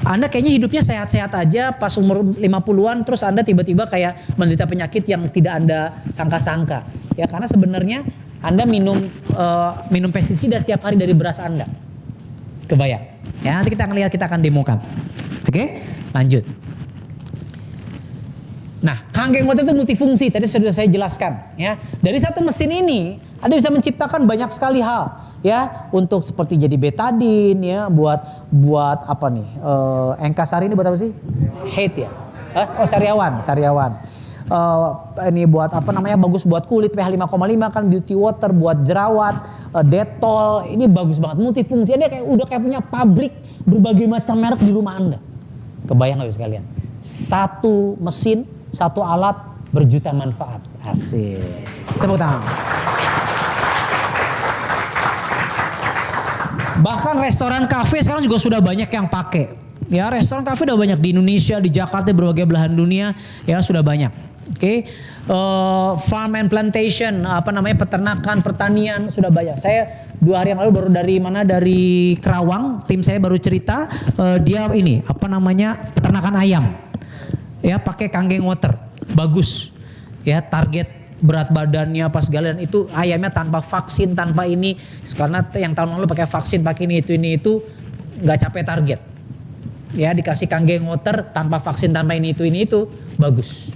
Anda kayaknya hidupnya sehat-sehat aja pas umur 50-an, terus Anda tiba-tiba kayak menderita penyakit yang tidak Anda sangka-sangka. Ya karena sebenarnya Anda minum pestisida setiap hari dari beras Anda. Kebayang? Ya nanti kita akan lihat, kita akan demokan. Oke, lanjut. Nah, kanggeng water itu multifungsi. Tadi sudah saya jelaskan. Ya, dari satu mesin ini Anda bisa menciptakan banyak sekali hal. Ya, untuk seperti jadi betadin. Ya, buat apa nih? Engkasari ini buat apa sih? Hate ya? Oh, sariawan. Ini buat apa namanya, bagus buat kulit, pH 5,5 kan, beauty water buat jerawat, Dettol, ini bagus banget, multifungsi. Dia udah kayak punya pabrik berbagai macam merek di rumah Anda. Kebayang gak sekalian? Satu mesin, satu alat, berjuta manfaat. Asik. Tepuk tangan. Bahkan restoran kafe sekarang juga sudah banyak yang pakai. Ya, restoran kafe udah banyak di Indonesia, di Jakarta, berbagai belahan dunia, ya sudah banyak. Oke, farm and plantation, peternakan, pertanian sudah banyak. Saya 2 hari yang lalu baru dari Kerawang, tim saya baru cerita dia peternakan ayam, ya pakai kanggeng water, bagus, ya target berat badannya pas segala, dan itu ayamnya tanpa vaksin, tanpa ini, karena yang tahun lalu pakai vaksin, pakai ini itu nggak capai target, ya dikasih kanggeng water tanpa vaksin, tanpa ini itu bagus.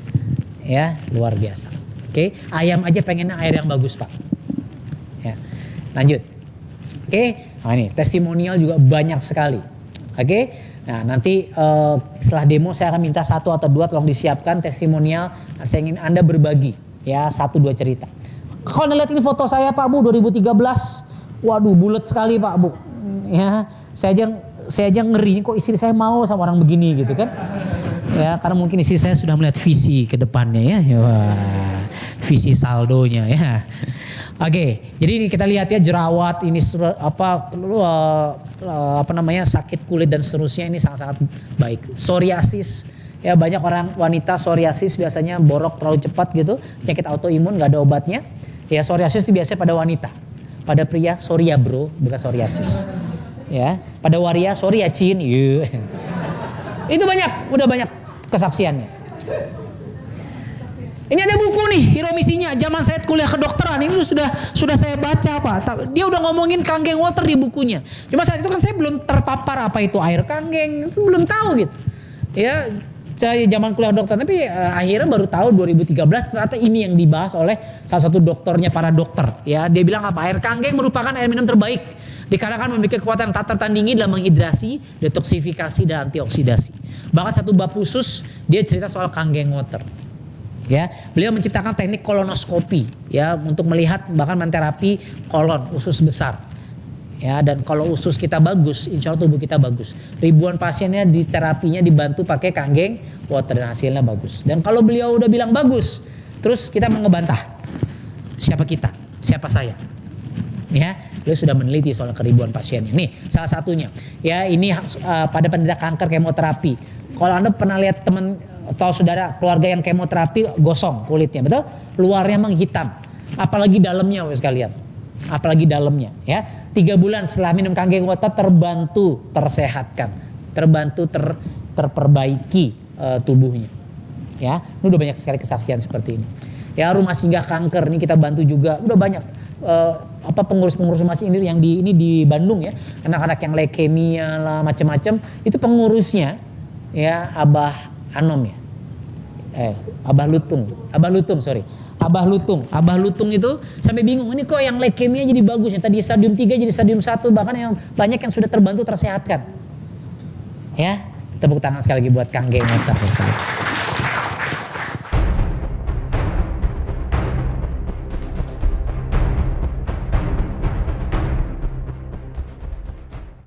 Ya, luar biasa. Oke, ayam aja pengennya air yang bagus, Pak. Ya, lanjut. Oke, nah ini testimonial juga banyak sekali. Oke, nah nanti setelah demo saya akan minta 1 atau 2 tolong disiapkan testimonial. Saya ingin Anda berbagi, ya 1-2 cerita. Kalau Anda lihat ini foto saya Pak Bu 2013, waduh bulat sekali Pak Bu. Ya, saya aja ngeri, kok istri saya mau sama orang begini gitu kan. Ya, karena mungkin istri saya sudah melihat visi ke depannya ya. Wah, visi saldonya ya. Oke, jadi ini kita lihat ya, jerawat ini sakit kulit dan seterusnya, ini sangat-sangat baik. Psoriasis, ya banyak orang wanita psoriasis biasanya borok terlalu cepat gitu, penyakit autoimun nggak ada obatnya. Ya, psoriasis itu biasanya pada wanita. Pada pria psoria bro, bukan psoriasis. Ya, pada waria psoriacin. Itu udah banyak kesaksiannya. Ini ada buku nih, Hiromisinya. Zaman saya kuliah kedokteran ini sudah saya baca Pak. Dia udah ngomongin kanggeng water di bukunya. Cuma saat itu kan saya belum terpapar apa itu air kanggeng, belum tahu gitu. Ya, saya zaman kuliah dokter, tapi akhirnya baru tahu 2013 ternyata ini yang dibahas oleh salah satu dokternya, para dokter. Ya, dia bilang apa? Air kanggeng merupakan air minum terbaik. Dikarenakan memiliki kekuatan tak tertandingi dalam menghidrasi, detoksifikasi, dan antioksidasi. Bahkan satu bab khusus dia cerita soal kanggeng water. Ya, beliau menciptakan teknik kolonoskopi ya untuk melihat bahkan menterapi kolon, usus besar. Ya, dan kalau usus kita bagus, insya Allah tubuh kita bagus. Ribuan pasiennya di terapinya dibantu pakai kanggeng water dan hasilnya bagus. Dan kalau beliau udah bilang bagus, terus kita mau ngebantah. Siapa kita? Siapa saya? Ya, beliau sudah meneliti soal keribuan pasiennya. Nih, salah satunya. Ya, ini pada penderita kanker kemoterapi. Kalau Anda pernah lihat teman atau saudara keluarga yang kemoterapi, gosong kulitnya, betul? Luarnya menghitam. Apalagi dalamnya sekalian. Apalagi dalamnya, ya. 3 bulan setelah minum kanggeng water terbantu tersehatkan, terbantu terperbaiki tubuhnya. Ya, ini udah banyak sekali kesaksian seperti ini. Ya, rumah singgah kanker ini kita bantu juga, udah banyak. Pengurus-pengurus rumah singgah yang di Bandung ya, anak-anak yang leukemia lah macam-macam, itu pengurusnya ya Abah Anom ya. Abah Lutung itu sampai bingung, ini kok yang leukemia jadi bagus ya, tadi stadium 3 jadi stadium 1, bahkan yang banyak yang sudah terbantu tersehatkan. Ya, tepuk tangan sekali lagi buat Kang Geng Motor sekali.